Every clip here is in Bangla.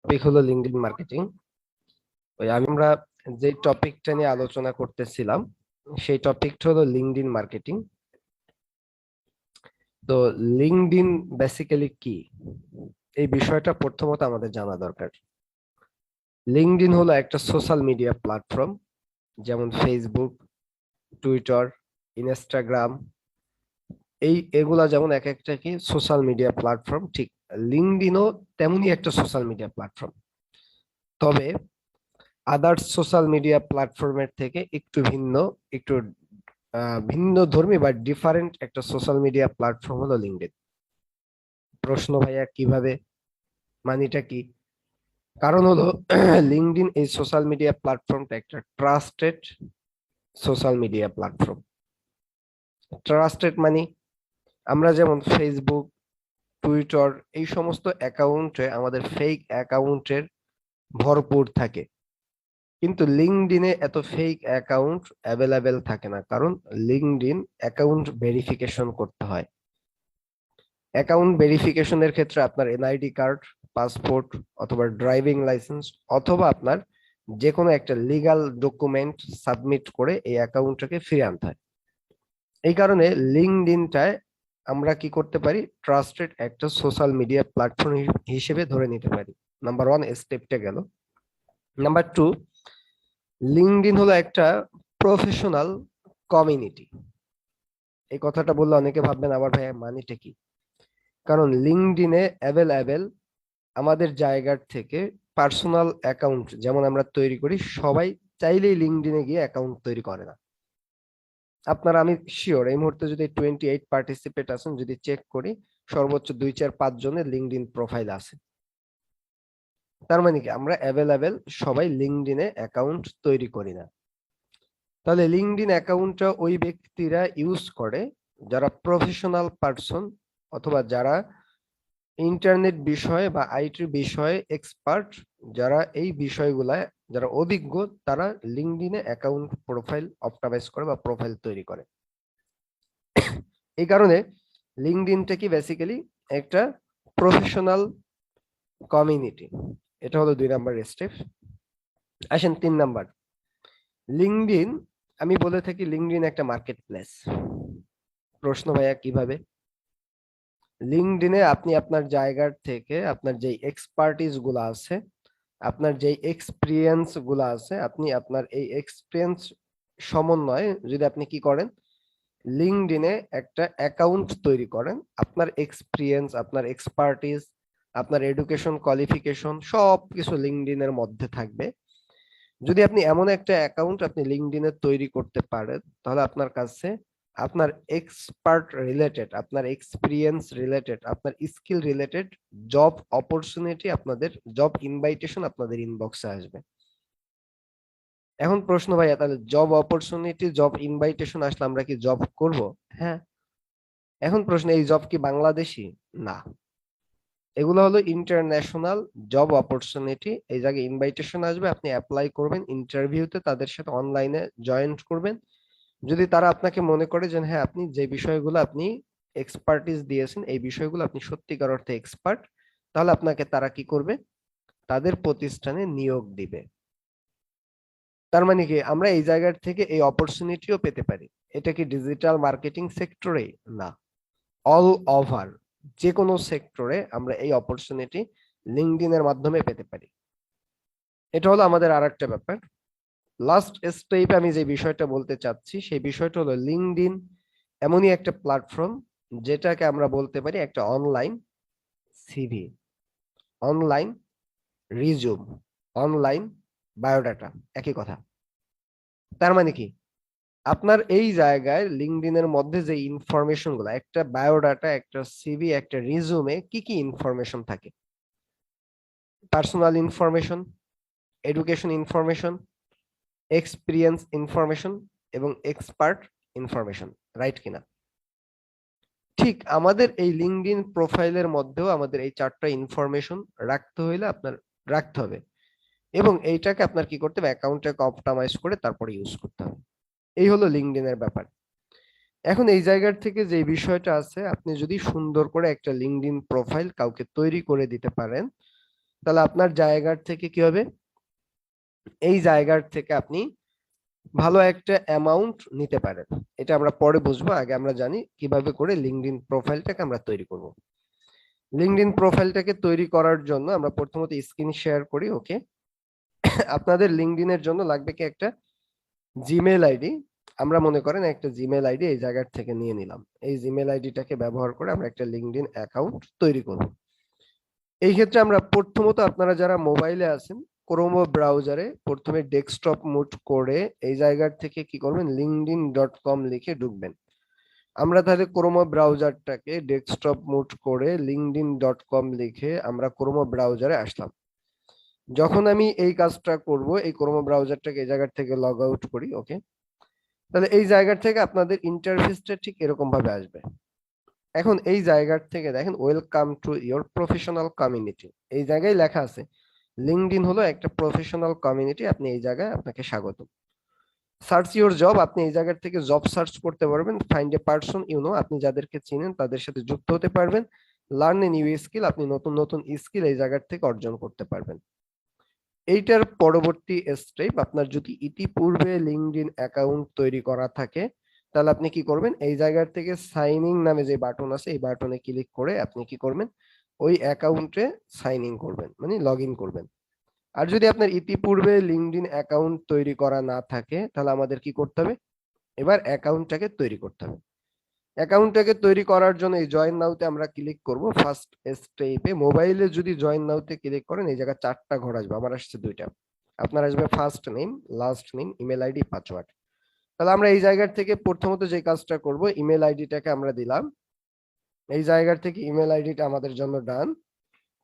টপিক হলো লিঙ্কডইন মার্কেটিং। আমরা যে টপিকটা নিয়ে আলোচনা করতেছিলাম সেই টপিকটা হলো লিঙ্কডইন মার্কেটিং। তো লিঙ্কডইন বেসিক্যালি কি, এই বিষয়টা প্রথমত আমাদের জানা দরকার। লিঙ্কডইন হলো একটা সোশ্যাল মিডিয়া প্ল্যাটফর্ম, যেমন ফেসবুক, টুইটার, ইনস্টাগ্রাম, এগুলা যেমন এক একটা কি সোশ্যাল মিডিয়া প্ল্যাটফর্ম, ঠিক লিঙ্কডইনও তেমনি একটা সোশ্যাল মিডিয়া প্ল্যাটফর্ম। তবে আদার্স সোশ্যাল মিডিয়া প্ল্যাটফর্মের থেকে একটু একটু ভিন্ন ধর্মী বা ডিফারেন্ট একটা সোশ্যাল মিডিয়া প্ল্যাটফর্ম হলো লিঙ্কডইন। প্রশ্ন ভাইয়া কিভাবে, মানিটা কি? কারণ হলো লিঙ্কডইন এই সোশ্যাল মিডিয়া প্ল্যাটফর্মটা একটা trusted social media platform. Trusted মানে আমরা যেমন ফেসবুক, টুইটার এই সমস্ত অ্যাকাউন্টে আমাদের ফেক অ্যাকাউন্টের ভরপুর থাকে, কিন্তু লিঙ্কডইনে এত ফেক অ্যাকাউন্ট অ্যাভেলেবেল থাকে না, কারণ লিঙ্কডইন অ্যাকাউন্ট ভেরিফিকেশন করতে হয়। অ্যাকাউন্ট ভেরিফিকেশনের ক্ষেত্রে আপনার এনআইডি কার্ড, পাসপোর্ট অথবা ড্রাইভিং লাইসেন্স অথবা আপনার যে কোনো একটা লিগ্যাল ডকুমেন্ট সাবমিট করে এই অ্যাকাউন্টটাকে ফিরিয়ে আনতে হয়। এই কারণে লিঙ্কডইনটায় আমরা কি করতে পারি, ট্রাস্টেড একটা সোশ্যাল মিডিয়া প্ল্যাটফর্ম হিসেবে ধরে নিতে পারি। নাম্বার ওয়ান স্টেপটা গেল। নাম্বার টু, লিঙ্কডইন হলো একটা প্রফেশনাল কমিউনিটি। এই কথাটা বললে অনেকে ভাববেন আবার ভাই মানেটা কি, কারণ লিঙ্কডইনে অ্যাভেলেবেল আমাদের জায়গার থেকে পার্সোনাল অ্যাকাউন্ট যেমন আমরা তৈরি করি, সবাই চাইলেই লিঙ্কডইনে গিয়ে অ্যাকাউন্ট তৈরি করে না। আপনারা, আমি শিওর এই মুহূর্তে যদি 28 পার্টিসিপেট আছেন, যদি চেক করি সর্বোচ্চ 2 4 5 জনের লিঙ্কডইন প্রোফাইল আছে। তার মানে কি আমরা অ্যাভেলেবেল সবাই লিঙ্কডইনে অ্যাকাউন্ট তৈরি করি না। তাহলে লিঙ্কডইন অ্যাকাউন্টটা ওই ব্যক্তিরা ইউজ করে যারা প্রফেশনাল পার্সন অথবা যারা ইন্টারনেট বিষয়ে বা আইটি বিষয়ে এক্সপার্ট, যারা এই বিষয়গুলায় যারা অভিজ্ঞ, তারা লিঙ্কডইনে অ্যাকাউন্ট প্রোফাইল অপটিমাইজ করে বা প্রোফাইল তৈরি করে। এই কারণে লিঙ্কডইনটা কি বেসিক্যালি একটা প্রফেশনাল কমিউনিটি। এটা হলো 2 নাম্বার স্টেপ। আসেন 3 নাম্বার, লিঙ্কডইন, আমি বলে থাকি লিঙ্কডইন একটা মার্কেট প্লেস। প্রশ্ন ভাইয়া কিভাবে? লিঙ্কডইনে আপনি আপনার জায়গার থেকে আপনার যে এক্সপার্টিস গুলো আছে, আপনার যে এক্সপিরিয়েন্স গুলো আছে, আপনি আপনার এই এক্সপিরিয়েন্স সমন্বয়ে যদি আপনি কি করেন, লিঙ্কডইনে একটা অ্যাকাউন্ট তৈরি করেন। আপনার এক্সপিরিয়েন্স, আপনার এক্সপার্টিস, আপনার এডুকেশন কোয়ালিফিকেশন সবকিছু লিঙ্কডইনের মধ্যে থাকবে। যদি আপনি এমন একটা অ্যাকাউন্ট আপনি লিঙ্কডইনে তৈরি করতে পারেন, তাহলে আপনার কাছে আপনার এক্সপার্ট রিলেটেড, আপনার এক্সপিরিয়েন্স রিলেটেড, আপনার স্কিল রিলেটেড জব অপরচুনিটি, আপনাদের জব ইনভাইটেশন আপনাদের ইনবক্সে আসবে। এখন প্রশ্ন ভাইয়া, তাহলে জব অপরচুনিটি, জব ইনভাইটেশন আসলে আমরা কি জব করব? হ্যাঁ। এখন প্রশ্ন, এই জব কি বাংলাদেশি? না, এগুলো হলো ইন্টারন্যাশনাল জব অপরচুনিটি। এই জায়গায় ইনভাইটেশন আসবে, আপনি অ্যাপ্লাই করবেন, ইন্টারভিউতে তাদের সাথে অনলাইনে জয়েন করবেন। যদি তারা আপনাকে মনে করে যে হ্যাঁ আপনি যে বিষয়গুলো আপনি এক্সপার্টিস দিয়েছেন এই বিষয়গুলো আপনি সত্যিকার অর্থে এক্সপার্ট, তাহলে আপনাকে তারা কি করবে, তাদের প্রতিষ্ঠানে নিয়োগ দিবে। তার মানে কি আমরা এই জায়গার থেকে এই অপরচুনিটিও পেতে পারি। এটা কি ডিজিটাল মার্কেটিং সেক্টরে? না, অল ওভার যে কোনো সেক্টরে আমরা এই অপরচুনিটি লিঙ্কডইন এর মাধ্যমে পেতে পারি। এটা হলো আমাদের আরেকটা ব্যাপার। লাস্ট স্টেপে আমি যে বিষয়টা বলতে চাচ্ছি সেই বিষয়টা হলো লিঙ্কডইন এমনই একটা প্ল্যাটফর্ম যেটাকে আমরা বলতে পারি একটা online CV, online resume, online biodata, একই কথা। তার মানে কি আপনার এই জায়গায় লিঙ্কডইনের মধ্যে যে ইনফরমেশন গুলো, একটা বায়োডাটা, একটা সিভি, একটা রিজুমে কি কি ইনফরমেশন থাকে? Personal information, education information, experience information এবং এক্সপার্ট ইনফরমেশন, রাইট কিনা? ঠিক আমাদের এই লিঙ্কডইন প্রোফাইলের মধ্যেও আমাদের এই 4টা ইনফরমেশন রাখতে হইলে আপনার রাখতে হবে, এবং এইটাকে আপনার কি করতে হবে, অ্যাকাউন্টটাকে অপটিমাইজ করে তারপরে ইউজ করতে হবে। এই হলো লিঙ্কডইনের ব্যাপার। এখন এই জায়গার থেকে যে বিষয়টা আছে, আপনি যদি সুন্দর করে একটা লিঙ্কডইন প্রোফাইল কাউকে তৈরি করে দিতে পারেন, তাহলে আপনার জায়গার থেকে কি হবে, এই জায়গার থেকে আপনি ভালো একটা অ্যামাউন্ট নিতে পারেন। এটা আমরা পরে বুঝবো, আগে আমরা জানি কিভাবে করে লিঙ্কডইন প্রোফাইলটাকে আমরা তৈরি করব। লিঙ্কডইন প্রোফাইলটাকে তৈরি করার জন্য আমরা প্রথমত স্ক্রিন শেয়ার করি, ওকে। আপনাদের লিঙ্কডইনের জন্য লাগবে কি একটা জিমেল আইডি। আমরা মনে করেন একটা জিমেল আইডি এই জায়গার থেকে নিয়ে নিলাম। এই জিমেল আইডিটাকে ব্যবহার করে আমরা একটা লিঙ্কডইন অ্যাকাউন্ট তৈরি করব। এই ক্ষেত্রে আমরা প্রথমত, আপনারা যারা মোবাইলে আছেন, ক্রোম ব্রাউজারে প্রথমে ডেস্কটপ মুড করে এই জায়গার থেকে কি করবেন, linkedin.com লিখে ঢুকবেন। আমরা তাহলে ক্রোম ব্রাউজারটাকে ডেস্কটপ মুড করে linkedin.com লিখে আমরা ক্রোম ব্রাউজারে আসলাম। যখন আমি এই কাজটা করব, এই ক্রোম ব্রাউজারটাকে এই জায়গার থেকে লগ আউট করি, ওকে। তাহলে এই জায়গার থেকে আপনাদের ইন্টারফেসটা ঠিক এরকম ভাবে আসবে। এখন এই জায়গার থেকে দেখেন, welcome to your professional community, এই জায়গায় লেখা আছে লিঙ্কডইন হলো একটা প্রফেশনাল কমিউনিটি, আপনি এই জায়গায়, আপনাকে স্বাগত। সার্চ ইওর জব, আপনি এই জায়গার থেকে জব সার্চ করতে পারবেন। Find a person you know, আপনি যাদেরকে চিনেন তাদের সাথে যুক্ত হতে পারবেন। লার্ন এ নিউ স্কিল, আপনি নতুন নতুন স্কিল এই জায়গার থেকে অর্জন করতে পারবেন। এইটার পরবর্তী স্টেপ, আপনার যদি ইতিপূর্বে লিঙ্কডইন অ্যাকাউন্ট তৈরি করা থাকে, তাহলে আপনি কি করবেন, এই জায়গার থেকে সাইন ইন নামে যে বাটন আছে, এই বাটনে ক্লিক করে আপনি কি করবেন, ওই অ্যাকাউন্টে সাইন ইন করবেন, মানে লগ ইন করবেন। আর যদি আপনার ইতিপূর্বে লিঙ্কডইন অ্যাকাউন্ট তৈরি করা না থাকে, তাহলে আমাদের কি করতে হবে, এবার অ্যাকাউন্টটাকে তৈরি করতে হবে। অ্যাকাউন্টটাকে তৈরি করার জন্য এই জয়েন নাউতে আমরা ক্লিক করব। ফার্স্ট স্টেপে মোবাইলে যদি জয়েন নাউতে ক্লিক করেন, এই জায়গায় 4টা ঘর আসবে, আমার আসছে 2টা। আপনার আসবে first name, last name, email ID, password. তাহলে আমরা এই জায়গার থেকে প্রথমত যে কাজটা করব, ইমেল আইডিটাকে আমরা দিলাম। এই জায়গার থেকে ইমেল আইডিটা আমাদের জন্য ডান।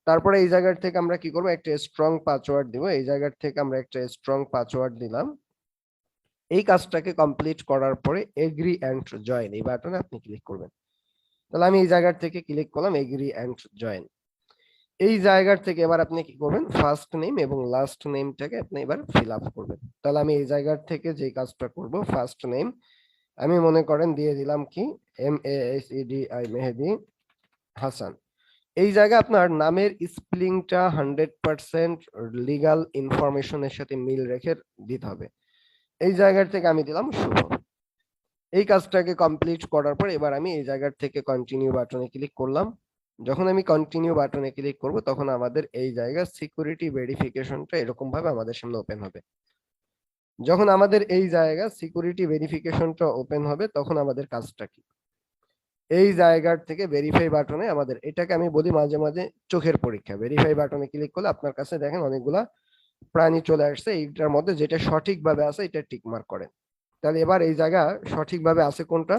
তারপরে এই জায়গার থেকে আমরা কি করব, একটা স্ট্রং পাসওয়ার্ড দিব। এই জায়গার থেকে আমরা একটা স্ট্রং পাসওয়ার্ড দিলাম। এই কাজটাকে কমপ্লিট করার পরে এগ্রি অ্যান্ড জয়েন এই বাটনে আপনি ক্লিক করবেন। তাহলে আমি এই জায়গার থেকে ক্লিক করলাম এগ্রি অ্যান্ড জয়েন। এই জায়গার থেকে এবার আপনি কি করবেন, ফার্স্ট নেম এবং লাস্ট নেমটাকে আপনি এবার ফিল আপ করবেন। তাহলে আমি এই জায়গার থেকে যে কাজটা করব, ফার্স্ট নেম আমি মনে করেন দিয়ে দিলাম কি, MAHEDI, মেহেদি হাসান। এই জায়গায় আপনার নামের স্পেলিংটা 100% লিগাল ইনফরমেশনের সাথে মিল রেখে দিতে হবে। এই জায়গার থেকে আমি দিলাম শুভ। এই কাজটাকে কমপ্লিট করার পর এবার আমি এই জায়গার থেকে কন্টিনিউ বাটনে ক্লিক করলাম। যখন আমি কন্টিনিউ বাটনে ক্লিক করব, তখন আমাদের এই জায়গার সিকিউরিটি ভেরিফিকেশনটা এরকম ভাবে আমাদের সামনে ওপেন হবে। যখন আমাদের এই জায়গা সিকিউরিটি ভেরিফিকেশনটা ওপেন হবে, তখন আমাদের কাজটা কি, এই জায়গার থেকে ভেরিফাই বাটনে আমাদের, এটাকে আমি বলি মাঝে মাঝে চোখের পরীক্ষা। ভেরিফাই বাটনে ক্লিক করলে আপনার কাছে দেখেন অনেকগুলা প্রাণী চলে আসছে, এইটার মধ্যে যেটা সঠিকভাবে আছে এটা টিক মার্ক করেন। তাহলে এবার এই জায়গা সঠিকভাবে আছে কোনটা,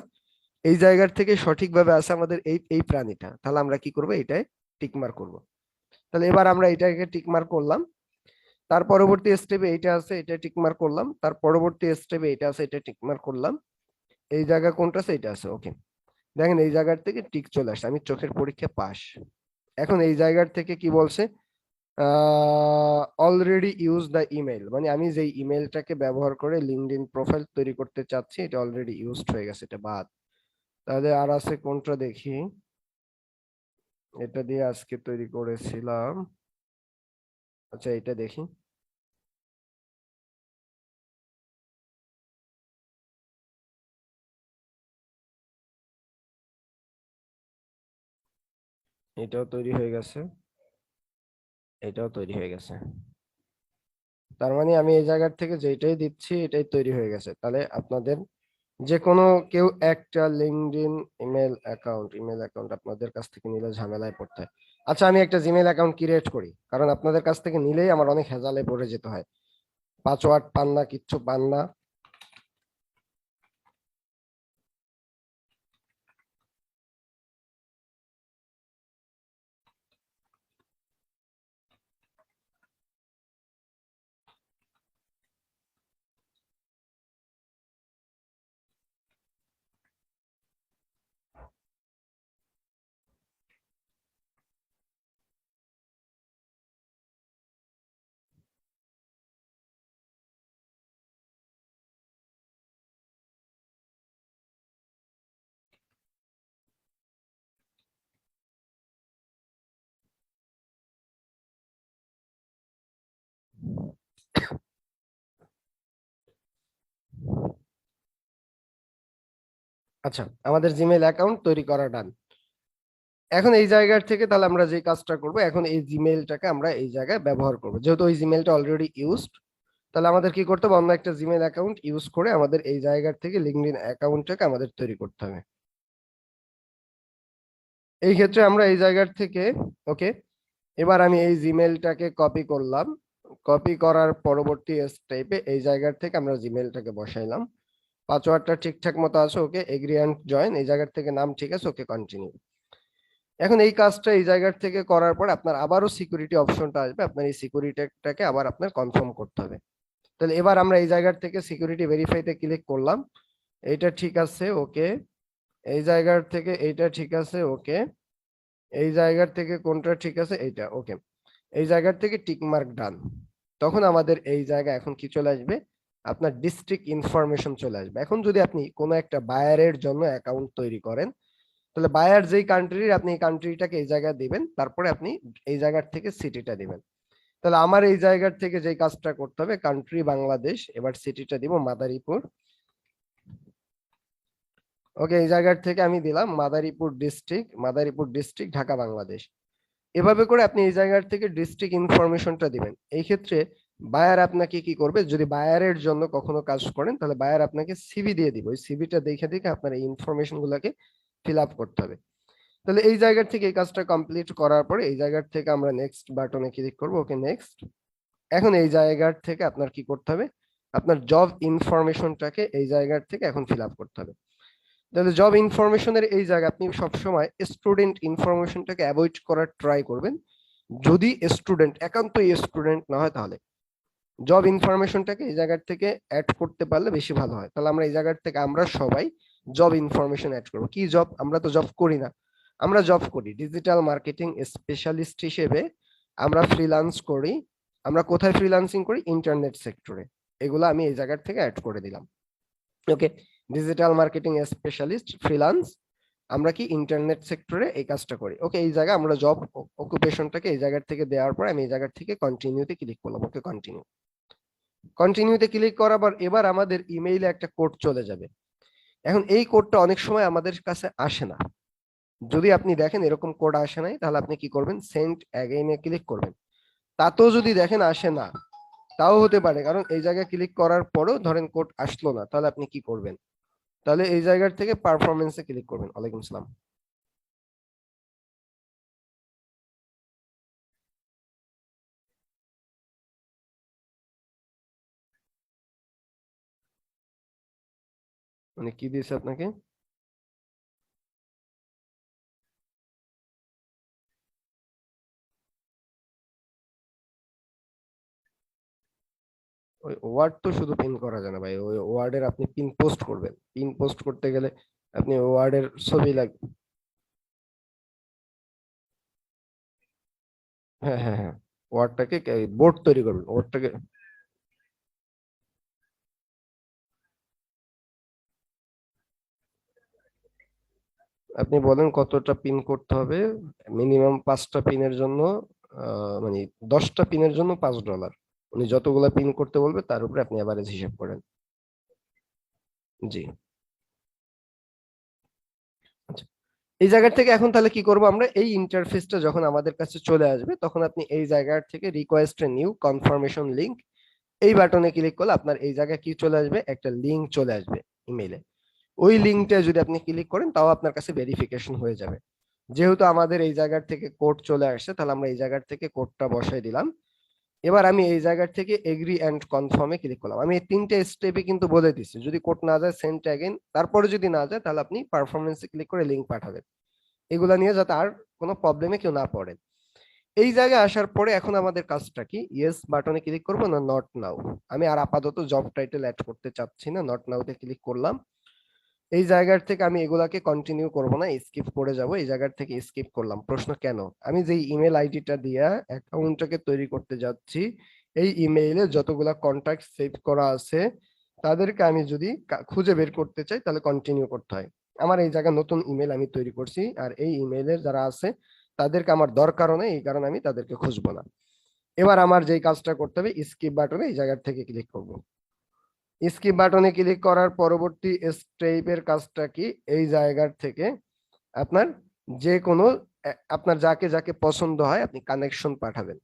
এই জায়গার থেকে সঠিকভাবে আছে আমাদের এই এই প্রাণীটা। তাহলে আমরা কি করব, এটাই টিক মার্ক করব। তাহলে এবার আমরা এটাকে টিক মার্ক করলাম। তার পরবর্তী স্টেপে এইটা আছে, এটা টিক মার্ক করলাম। তার পরবর্তী স্টেপে এটা আছে, এটা টিক মার্ক করলাম। এই জায়গা কোনটা আছে, এটা আছে, ওকে। দেখেন এই জায়গার থেকে টিক চলে আসছে, আমি চোখের পরীক্ষা পাস। এখন এই জায়গার থেকে কি বলছে, অলরেডি ইউজ দ্য ইমেল, মানে আমি যে ইমেলটাকে ব্যবহার করে লিঙ্কডইন প্রোফাইল তৈরি করতে চাচ্ছি, এটা অলরেডি ইউজড হয়ে গেছে, এটা বাদ। তাহলে আর আছে কোনটা দেখি, এটা দিয়ে আজকে তৈরি করেছিলাম। আচ্ছা এটা দেখি, এটাও তৈরি হয়ে গেছে, এটাও তৈরি হয়ে গেছে। তার মানে আমি এই জায়গার থেকে যেটাই দিচ্ছি এটাই তৈরি হয়ে গেছে। তাহলে আপনাদের যে কোনো কেউ একটা লিঙ্কডইন ইমেল অ্যাকাউন্ট আপনাদের কাছ থেকে নিলে ঝামেলায় পড়তে হয়। আচ্ছা আমি একটা জিমেল অ্যাকাউন্ট ক্রিয়েট করি, কারণ আপনাদের কাছ থেকে নিলেই আমার অনেক হেজালে পড়ে যেতে হয়। পাসওয়ার্ড পান না, কিচ্ছু পান না। আচ্ছা, আমাদের জিমেইল অ্যাকাউন্ট তৈরি করা ডান। এখন এই জায়গার থেকে তাহলে আমরা যে কাজটা করব, এখন এই জিমেইলটাকে আমরা এই জায়গায় ব্যবহার করব, যেহেতু ওই জিমেইলটা অলরেডি ইউজড। তাহলে আমাদের কি করতে হবে, অন্য একটা জিমেইল অ্যাকাউন্ট ইউজ করে আমাদের এই জায়গার থেকে লিঙ্কডইন অ্যাকাউন্টটাকে আমাদের তৈরি করতে হবে। এই ক্ষেত্রে আমরা এই জায়গার থেকে, ওকে, এবার আমি এই জিমেইলটাকে কপি করলাম। কপি করার পরবর্তী স্টেপে এই জায়গার থেকে আমরা জিমেইলটাকে বসাইলাম। পাসওয়ার্ডটা ঠিকঠাক মতো আছে, ওকে, এগ্রি এন্ড জয়েন, এই জায়গার থেকে নাম ঠিক আছে, ওকে, কন্টিনিউ। এখন এই কাজটা এই জায়গার থেকে করার পর আপনার আবারও সিকিউরিটি অপশনটা আসবে, আপনার এই সিকিউরিটিটাকে আবার আপনার কনফার্ম করতে হবে। তাহলে এবার আমরা এই জায়গার থেকে সিকিউরিটি ভেরিফাইতে ক্লিক করলাম, এইটা ঠিক আছে, ওকে, এই জায়গার থেকে এইটা ঠিক আছে, ওকে, এই জায়গার থেকে কোনটা ঠিক আছে, এইটা, ওকে, এই জায়গার থেকে টিক মার্ক ডান। তখন আমাদের এই জায়গা এখন কি চলে আসবে, আপনার ডিস্ট্রিক্ট ইনফরমেশন চলে আসবে। এখন যদি আপনি কোনো একটা বায়ারের জন্য অ্যাকাউন্ট তৈরি করেন, তাহলে বায়ার যেই কান্ট্রির, আপনি এই কান্ট্রিটাকে এই জায়গায় দিবেন, তারপরে আপনি এই জায়গার থেকে সিটিটা দিবেন। তাহলে আমার এই জায়গার থেকে যেই কাজটা করতে হবে, কান্ট্রি বাংলাদেশ, এবার সিটিটা দিব মাদারীপুর। ওকে, এই জায়গার থেকে আমি দিলাম মাদারীপুর ডিস্ট্রিক্ট, মাদারীপুর ডিস্ট্রিক্ট, ঢাকা, বাংলাদেশ। এভাবে করে আপনি এই জায়গার থেকে ডিস্ট্রিক্ট ইনফরমেশনটা দিবেন। এই ক্ষেত্রে বায়ার আপনাকে কি করবে, যদি বায়ারের জন্য কখনো কাজ করেন, তাহলে বায়ার আপনাকে সিভি দিয়ে দিবে, ওই সিভিটা দেখে দেখে আপনার এই ইনফরমেশন গুলাকে ফিল আপ করতে হবে। তাহলে এই জায়গার থেকে এই কাজটা কমপ্লিট করার পরে এই জায়গার থেকে আমরা নেক্সট বাটনে ক্লিক করব, ওকে, নেক্সট। এখন এই জায়গার থেকে আপনার কি করতে হবে, আপনার জব ইনফরমেশনটাকে এই জায়গার থেকে এখন ফিল আপ করতে হবে। তাহলে জব ইনফরমেশনের এই জায়গা আপনি সবসময় স্টুডেন্ট ইনফরমেশনটাকে অ্যাভয়েড করার ট্রাই করবেন। যদি স্টুডেন্ট, একান্তই স্টুডেন্ট না হয়, তাহলে জব ইনফরমেশনটাকে এই জায়গার থেকে অ্যাড করতে পারলে বেশি ভালো হয়। তাহলে আমরা এই জায়গার থেকে আমরা সবাই জব ইনফরমেশন অ্যাড করবো। কি জব, আমরা তো জব করি না, আমরা জব করি ডিজিটাল মার্কেটিং স্পেশালিস্ট হিসেবে, আমরা ফ্রিল্যান্স করি। আমরা কোথায় ফ্রিল্যান্সিং করি, ইন্টারনেট সেক্টরে। এগুলো আমি এই জায়গার থেকে অ্যাড করে দিলাম, ওকে, ডিজিটাল মার্কেটিং স্পেশালিস্ট ফ্রিল্যান্স, আমরা কি ইন্টারনেট সেক্টরে এই কাজটা করি, ওকে। এই জায়গায় আমরা জব অকুপেশনটাকে এই জায়গার থেকে দেওয়ার পর আমি এই জায়গার থেকে কন্টিনিউতে ক্লিক করলাম, ওকে, কন্টিনিউ। কন্টিনিউতে ক্লিক করার পর এবার আমাদের ইমেইলে একটা কোড চলে যাবে। এখন এই কোডটা অনেক সময় আমাদের কাছে আসে না। যদি আপনি দেখেন এরকম কোড আসে নাই, তাহলে আপনি কি করবেন, সেন্ড অ্যাগেইনে ক্লিক করবেন। তাতেও যদি দেখেন আসে না, তাও হতে পারে, কারণ এই জায়গায় ক্লিক করার পরেও ধরেন কোড আসলো না, তাহলে আপনি কি করবেন, তাহলে এই জায়গার থেকে পারফরমেন্সে ক্লিক করবেন। ওয়ালাইকুম আসসালাম। মানে কি দিয়েছে আপনাকে, ওই ওয়ার্ড তো শুধু পিন করা যায় না ভাই, ওই ওয়ার্ডের আপনি পিন পোস্ট করবেন। পিন পোস্ট করতে গেলে আপনি ওয়ার্ডের ছবি লাগবে। হ্যাঁ, হ্যাঁ, হ্যাঁ, ওয়ার্ডটাকে বোর্ড তৈরি করবেন, ওয়ার্ডটাকে। আপনি বলেন কতটা পিন করতে হবে। মিনিমাম 5টা পিনের জন্য, মানে 10টা পিনের জন্য $5। উনি যতগুলা পিন করতে বলবে তার উপরে আপনি এভারেজ হিসাব করেন। জি, আচ্ছা। এই জায়গা থেকে এখন তাহলে কি করব, আমরা এই ইন্টারফেসটা যখন আমাদের কাছে চলে আসবে, তখন আপনি এই জায়গা থেকে request a new confirmation link, এই বাটনে ক্লিক করলে আপনার এই জায়গায় কি চলে আসবে, একটা লিংক চলে আসবে ইমেইলে। ওই লিংকটা যদি আপনি ক্লিক করেন, তাও আপনার কাছে ভেরিফিকেশন হয়ে যাবে। যেহেতু আমাদের এই জায়গার থেকে কোড চলে আসছে, তাহলে আমরা এই জায়গার থেকে কোডটা বসাই দিলাম। এবার আমি এই জায়গার থেকে এগ্রি এন্ড কনফার্মে ক্লিক করলাম। আমি এই 3টে স্টেপে কিন্তু বলে দিচ্ছি, যদি কোড না যায় সেন্ড অ্যাগেইন, তারপরে যদি না যায় তাহলে আপনি পারফরমেন্সে ক্লিক করে লিংক পাঠাবেন। এগুলা নিয়ে যাতে আর কোনো প্রবলেমে কেউ না পড়ে। এই জায়গায় আসার পরে এখন আমাদের কাজটা কি, ইয়েস বাটনে ক্লিক করবো না নট নাও। আমি আর আপাতত জব টাইটেল অ্যাড করতে চাচ্ছি না, নট নাওতে ক্লিক করলাম। এই জায়গার থেকে আমি এগুলাকে কন্টিনিউ করব না, স্কিপ করে যাব, এই জায়গার থেকে স্কিপ করলাম। প্রশ্ন কেন, আমি যে ইমেল আইডিটা দিয়া অ্যাকাউন্টটাকে তৈরি করতে যাচ্ছি, এই ইমেইলে যতগুলা কন্টাক্ট সেভ করা আছে, তাদেরকে আমি যদি খুঁজে বের করতে চাই, তাহলে কন্টিনিউ করতে হয়। আমার এই জায়গায় নতুন ইমেল আমি তৈরি করছি, আর এই ইমেইলের যারা আছে তাদেরকে আমার দরকারও নেই, এই কারণে আমি তাদেরকে খুঁজবো না। এবার আমার যেই কাজটা করতে হবে, স্কিপ বাটনে এই জায়গা থেকে ক্লিক করব। স্কিপ বাটনে ক্লিক করার পরবর্তী স্টেপের কাজটা কি, এই জায়গার থেকে আপনার যে কোনো আপনার যাকে যাকে পছন্দ হয় আপনি কানেকশন পাঠাবেন।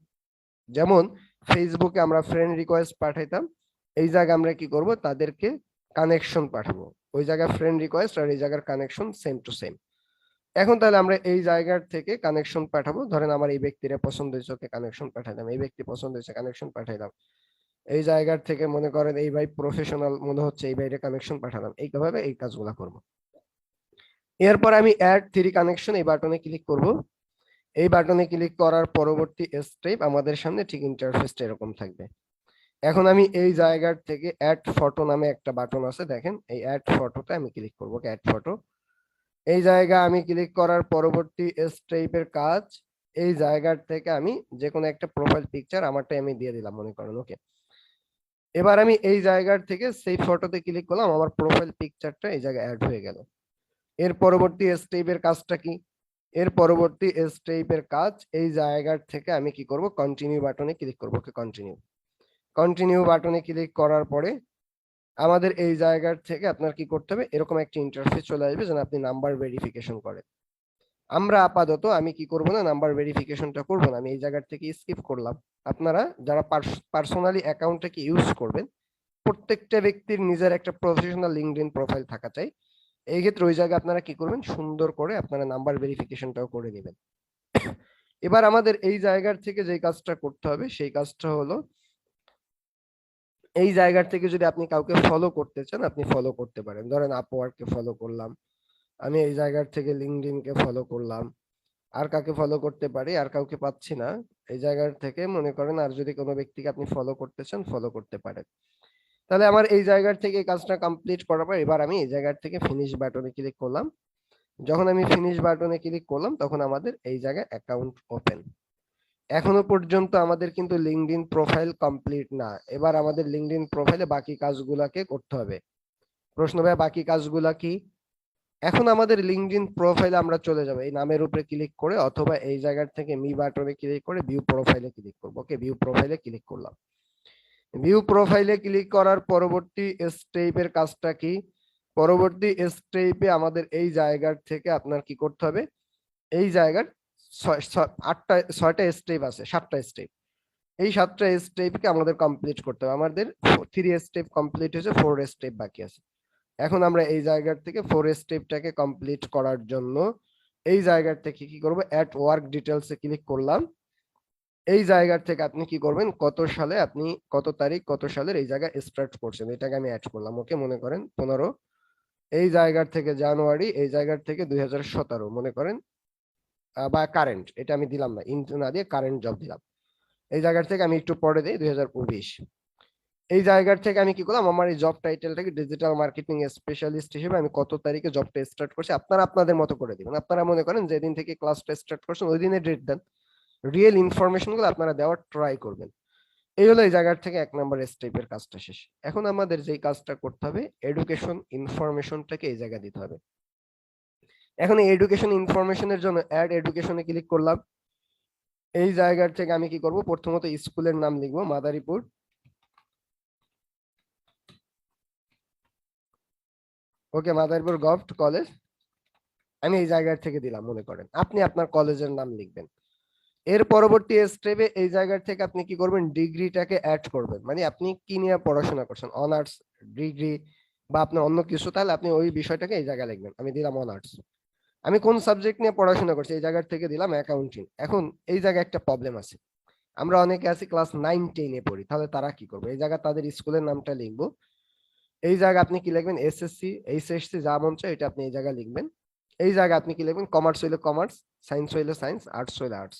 যেমন ফেসবুকে আমরা ফ্রেন্ড রিকোয়েস্ট পাঠাইতাম, এই জায়গায় আমরা কি করব, তাদেরকে কানেকশন পাঠাবো। ওই জায়গায় ফ্রেন্ড রিকোয়েস্ট আর এই জায়গার কানেকশন সেম টু সেম। এখন তাহলে আমরা এই জায়গার থেকে কানেকশন পাঠাবো। ধরেন আমার এই ব্যক্তিরা পছন্দ হয়েছে, ওকে কানেকশন পাঠাইলাম। এই ব্যক্তি পছন্দ হয়েছে, কানেকশন পাঠাইলাম। এই জায়গার থেকে মনে করেন এই ভাই প্রফেশনাল মনে হচ্ছে, এই ভাইরে কানেকশন পাঠালাম। এইভাবে এই কাজগুলো করব। এরপর আমি অ্যাড থ্রি কানেকশন এই বাটনে ক্লিক করব। এই বাটনে ক্লিক করার পরবর্তী স্টেপ আমাদের সামনে ঠিক ইন্টারফেসটা এরকম থাকবে। এখন আমি এই জায়গার থেকে অ্যাড ফটো নামে একটা বাটন আছে, দেখেন এই অ্যাড ফটোতে আমি ক্লিক করব। অ্যাড ফটো এই জায়গা আমি ক্লিক করার পরবর্তী স্টেপের কাজ, এই জায়গার থেকে আমি যে কোনো একটা প্রোফাইল পিকচার আমারটাই আমি দিয়ে দিলাম মনে করেন। ওকে, এবার আমি এই জায়গার থেকে সেই ফটোতে ক্লিক করলাম, আমার প্রোফাইল পিকচারটা এই জায়গায় অ্যাড হয়ে গেল। এর পরবর্তী স্টেপের কাজটা কি, এর পরবর্তী স্টেপের কাজ এই জায়গার থেকে আমি কি করব, কন্টিনিউ বাটনে ক্লিক করব। ওকে, কন্টিনিউ। কন্টিনিউ বাটনে ক্লিক করার পরে আমাদের এই জায়গার থেকে আপনার কি করতে হবে, এরকম একটা ইন্টারফেস চলে আসবে যেন আপনি নাম্বার ভেরিফিকেশন করেন। আমরা আপাতত আমি কি করব না, নাম্বার ভেরিফিকেশনটা করব না, আমি এই জায়গার থেকে স্কিপ করলাম। আপনারা যারা পার্সোনালি অ্যাকাউন্টটাকে ইউজ করবেন, প্রত্যেকটা ব্যক্তির নিজের একটা প্রফেশনাল লিঙ্কডইন প্রোফাইল থাকা চাই। এই ক্ষেত্রে ওই জায়গায় আপনারা কি করবেন, সুন্দর করে আপনারা নাম্বার ভেরিফিকেশনটাও করে নেবেন। এবার আমাদের এই জায়গার থেকে যে কাজটা করতে হবে সেই কাজটা হলো, এই জায়গার থেকে যদি আপনি কাউকে ফলো করতে চান আপনি ফলো করতে পারেন। ধরেন আপওয়ার্ককে ফলো করলাম, আমি এই জায়গার থেকে লিঙ্কডইনকে ফলো করলাম। আর কাকে ফলো করতে পারি, আর কাউকে পাচ্ছি না। এই জায়গার থেকে মনে করেন আর যদি কোনো ব্যক্তিকে আপনি ফলো করতে চান ফলো করতে পারেন। তাহলে আমার এই জায়গার থেকে এই কাজটা কমপ্লিট করার পর এবার আমি এই জায়গার থেকে ফিনিশ বাটনে ক্লিক করলাম। যখন আমি ফিনিশ বাটনে ক্লিক করলাম তখন আমাদের এই জায়গায় অ্যাকাউন্ট ওপেন। এখনো পর্যন্ত আমাদের কিন্তু লিঙ্কডইন প্রোফাইল কমপ্লিট না। এবার আমাদের লিঙ্কডইন প্রোফাইলে বাকি কাজগুলাকে করতে হবে। প্রশ্ন ভাই, বাকি কাজগুলা কি? এখন আমাদের লিঙ্কডইন প্রোফাইলে আমরা চলে যাব, এই নামের উপরে ক্লিক করে অথবা এই জায়গার থেকে মি বাটনে ক্লিক করে ভিউ প্রোফাইলে ক্লিক করব। ওকে, ভিউ প্রোফাইলে ক্লিক করলাম। ভিউ প্রোফাইলে ক্লিক করার পরবর্তী স্টেপের কাজটা কি, পরবর্তী স্টেপে আমাদের এই জায়গার থেকে আপনার কি করতে হবে, এই জায়গার ছয়টা স্টেপ আছে, সাতটা স্টেপ। এই সাতটা স্টেপকে আমাদের কমপ্লিট করতে হবে। আমাদের থ্রি স্টেপ কমপ্লিট হয়েছে, ফোর স্টেপ বাকি আছে। এখন আমরা এই জায়গার থেকে ফোর স্টেপটাকে কমপ্লিট করার জন্য এই জায়গার থেকে কি করব, at work details A click করলাম। এই জায়গার থেকে আপনি কি করবেন, কত সালে আপনি কত তারিখ কত সালের এই জায়গায় স্টার্ট করছেন এটাকে আমি অ্যাড করলাম। ওকে, মনে করেন 15। এই জায়গার থেকে জানুয়ারি, এই জায়গার থেকে 2017 মনে করেন, বা কারেন্ট এটা আমি দিলাম না, ইন্টু না দিয়ে কারেন্ট জব দিলাম। এই জায়গার থেকে আমি একটু পরে দিই 2019। এই জায়গার থেকে আমি কি করলাম, আমার এই জব টাইটেলটাকে ডিজিটাল মার্কেটিং স্পেশালিস্ট হিসেবে আমি কত তারিখে জবটা স্টার্ট করছি আপনারা আপনাদের মতো করে দিবেন। আপনারা মনে করেন যেদিন থেকে ক্লাসটা স্টার্ট করছেন ওই দিনের ডেট দেন, রিয়েল ইনফরমেশন গুলো আপনারা দেওয়ার ট্রাই করবেন। এই হলো এই জায়গার থেকে এক নম্বর স্টেপের কাজটা শেষ। এখন আমাদের যেই কাজটা করতে হবে, এডুকেশন ইনফরমেশনটাকে এই জায়গায় দিতে হবে। এখন এই এডুকেশন ইনফরমেশনের জন্য অ্যাড এডুকেশনে ক্লিক করলাম। এই জায়গার থেকে আমি কি করব, প্রথমত স্কুলের নাম লিখবো মাদারীপুর। ওকে, মাদারীপুর গভর্নমেন্ট কলেজ আমি এই জায়গার থেকে দিলাম। মনে করেন আপনি আপনার কলেজের নাম লিখবেন। এর পরবর্তী স্টেপে এই জায়গার থেকে আপনি কি করবেন, ডিগ্রিটাকে অ্যাড করবেন। মানে আপনি কি নিয়ে পড়াশোনা করছেন, অনার্স, ডিগ্রি বা আপনার অন্য কিছু, তাহলে আপনি ওই বিষয়টাকে এই জায়গায় লিখবেন। আমি দিলাম অনার্স। আমি কোন সাবজেক্ট নিয়ে পড়াশোনা করছি, এই জায়গার থেকে দিলাম অ্যাকাউন্টিং। এখন এই জায়গায় একটা প্রবলেম আছে, আমরা অনেকে আছি ক্লাস 9-10-এ পড়ি, তাহলে তারা কি করবে, এই জায়গায় তাদের স্কুলের নামটা লিখবো। এই জায়গায় আপনি কি লিখবেন, এসএসসি এইচএসসি যা মন চায় এটা আপনি এই জায়গায় লিখবেন। এই জায়গায় আপনি কি লিখবেন, কমার্স হইলে কমার্স, সায়েন্স হইলে সায়েন্স, আর্টস হইলে আর্টস।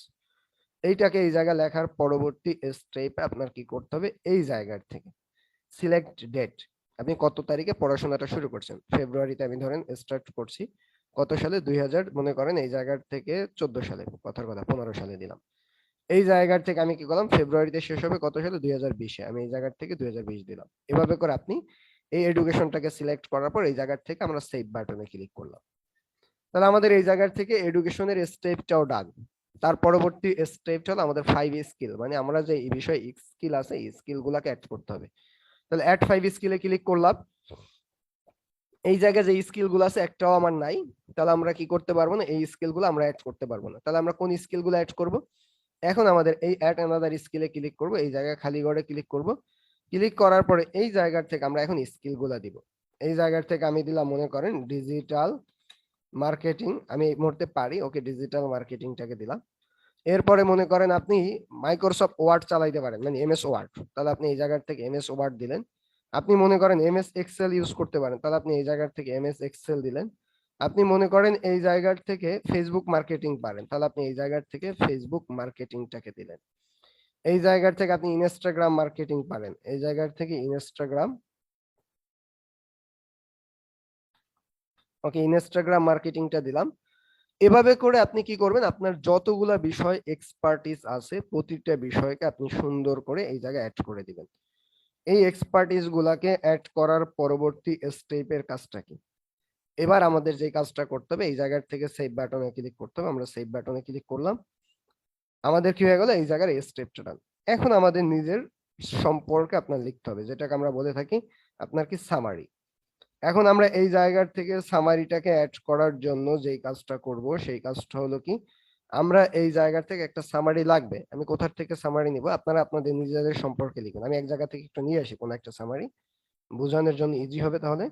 এইটাকে এই জায়গায় লেখার পরবর্তী স্টেপে আপনার কি করতে হবে, এই জায়গার থেকে সিলেক্ট ডেট, আপনি কত তারিখে পড়াশোনাটা শুরু করছেন। ফেব্রুয়ারিতে আমি ধরেন স্টার্ট করছি, কত সালে, 2000 মনে করেন, এই জায়গার থেকে 14 সালে, কথার কথা 15 সালে দিলাম। এই জায়গার থেকে আমি কি করলাম, ফেব্রুয়ারিতে শেষ হবে কত সালে, 2020-এ, আমি এই জায়গার থেকে 2020 দিলাম। এভাবে করে আপনি এই এডুকেশনটাকে সিলেক্ট করার পর এই জায়গার থেকে আমরা সেভ বাটনে ক্লিক করলাম। তাহলে আমাদের এই জায়গার থেকে এডুকেশনের স্টেপটাও ডান। তার পরবর্তী স্টেপটা হলো আমাদের 5 স্কিল, মানে আমরা যে এই বিষয়ে স্কিল আছে এই স্কিল গুলাকে অ্যাড করতে হবে। তাহলে অ্যাড 5 স্কিলে ক্লিক করলাম। এই জায়গায় যে স্কিল গুলো আছে একটাও আমার নাই, তাহলে আমরা কি করতে পারবো না, এই স্কিল গুলো আমরা অ্যাড করতে পারবো না। তাহলে আমরা কোন স্কিল গুলো অ্যাড করব? এখন আমাদের এই অ্যাড অ্যানাদার স্কিলে ক্লিক করব, এই জায়গায় খালি ঘরে ক্লিক করব। ক্লিক করার পরে এই জায়গার থেকে আমরা এখন স্কিল গুলা দিব। এই জায়গার থেকে আমি দিলাম মনে করেন ডিজিটাল মার্কেটিং, আমি এই মুহূর্তে পারি, ওকে ডিজিটাল মার্কেটিংটাকে দিলাম। এরপরে মনে করেন আপনি মাইক্রোসফট ওয়ার্ড চালাইতে পারেন, মানে এমএস ওয়ার্ড, তাহলে আপনি এই জায়গার থেকে এমএস ওয়ার্ড দিলেন। আপনি মনে করেন এমএস এক্সেল ইউজ করতে পারেন, তাহলে আপনি এই জায়গার থেকে এমএস এক্সেল দিলেন। আপনি মনে করেন এই জায়গার থেকে ফেসবুক মার্কেটিং পারেন, তাহলে আপনি এই জায়গার থেকে ফেসবুক মার্কেটিংটাকে দিলেন। এই জায়গার থেকে আপনি ইনস্টাগ্রাম মার্কেটিং পারেন, এই জায়গার থেকে ইনস্টাগ্রাম, ওকে ইনস্টাগ্রাম মার্কেটিংটা দিলাম। এভাবে করে আপনি কি করবেন, আপনার যতগুলা বিষয় এক্সপার্টিস আছে প্রতিটা বিষয়কে আপনি সুন্দর করে এই জায়গায় অ্যাড করে দিবেন। এই এক্সপার্টিস গুলাকে অ্যাড করার পরবর্তী স্টেপের কাজটা কি? এবার আমাদের যে কাজটা করতে হবে, এই জায়গার থেকে সেভ বাটনে ক্লিক করতে হবে। আমরা সেভ বাটনে ক্লিক করলাম, আমাদের কি হয়ে গেল, এই জায়গার এই স্টেপটা ডান। এখন আমাদের নিজের সম্পর্কে আপনার লিখতে হবে, যেটাকে আমরা বলে থাকি আপনার কি সামারি। এখন আমরা এই জায়গার থেকে সামারিটাকে অ্যাড করার জন্য যেই কাজটা করব সেই কাজটা হলো কি, আমরা এই জায়গা থেকে একটা সামারি লাগবে। আমি কোথা থেকে সামারি নিব, আপনারা আপনাদের নিজেদের সম্পর্কে লিখুন। আমি এক জায়গা থেকে একটু নিয়ে আসি কোন একটা সামারি, বোঝানোর জন্য ইজি হবে তাহলে।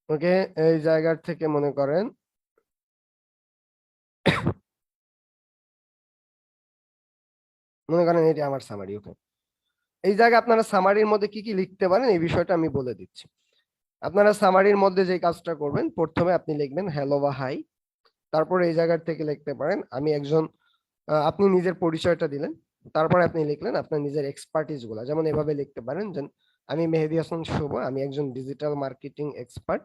ওকে, এই জায়গার থেকে মনে করেন এটি আমার সামারি। ওকে, এই জায়গায় আপনারা সামারির মধ্যে কি কি লিখতে পারেন এই বিষয়টা আমি বলে দিচ্ছি। আপনারা সামারির মধ্যে যে কাজটা করবেন, প্রথমে আপনি লিখবেন হ্যালো বা হাই। তারপরে এই জায়গার থেকে লিখতে পারেন আমি একজন, আপনি নিজের পরিচয়টা দিলেন। তারপরে আপনি লিখলেন আপনার নিজের এক্সপার্টিস গুলা, যেমন এভাবে লিখতে পারেন যে আমি মেহেদী হাসান শুভ, আমি একজন ডিজিটাল মার্কেটিং এক্সপার্ট।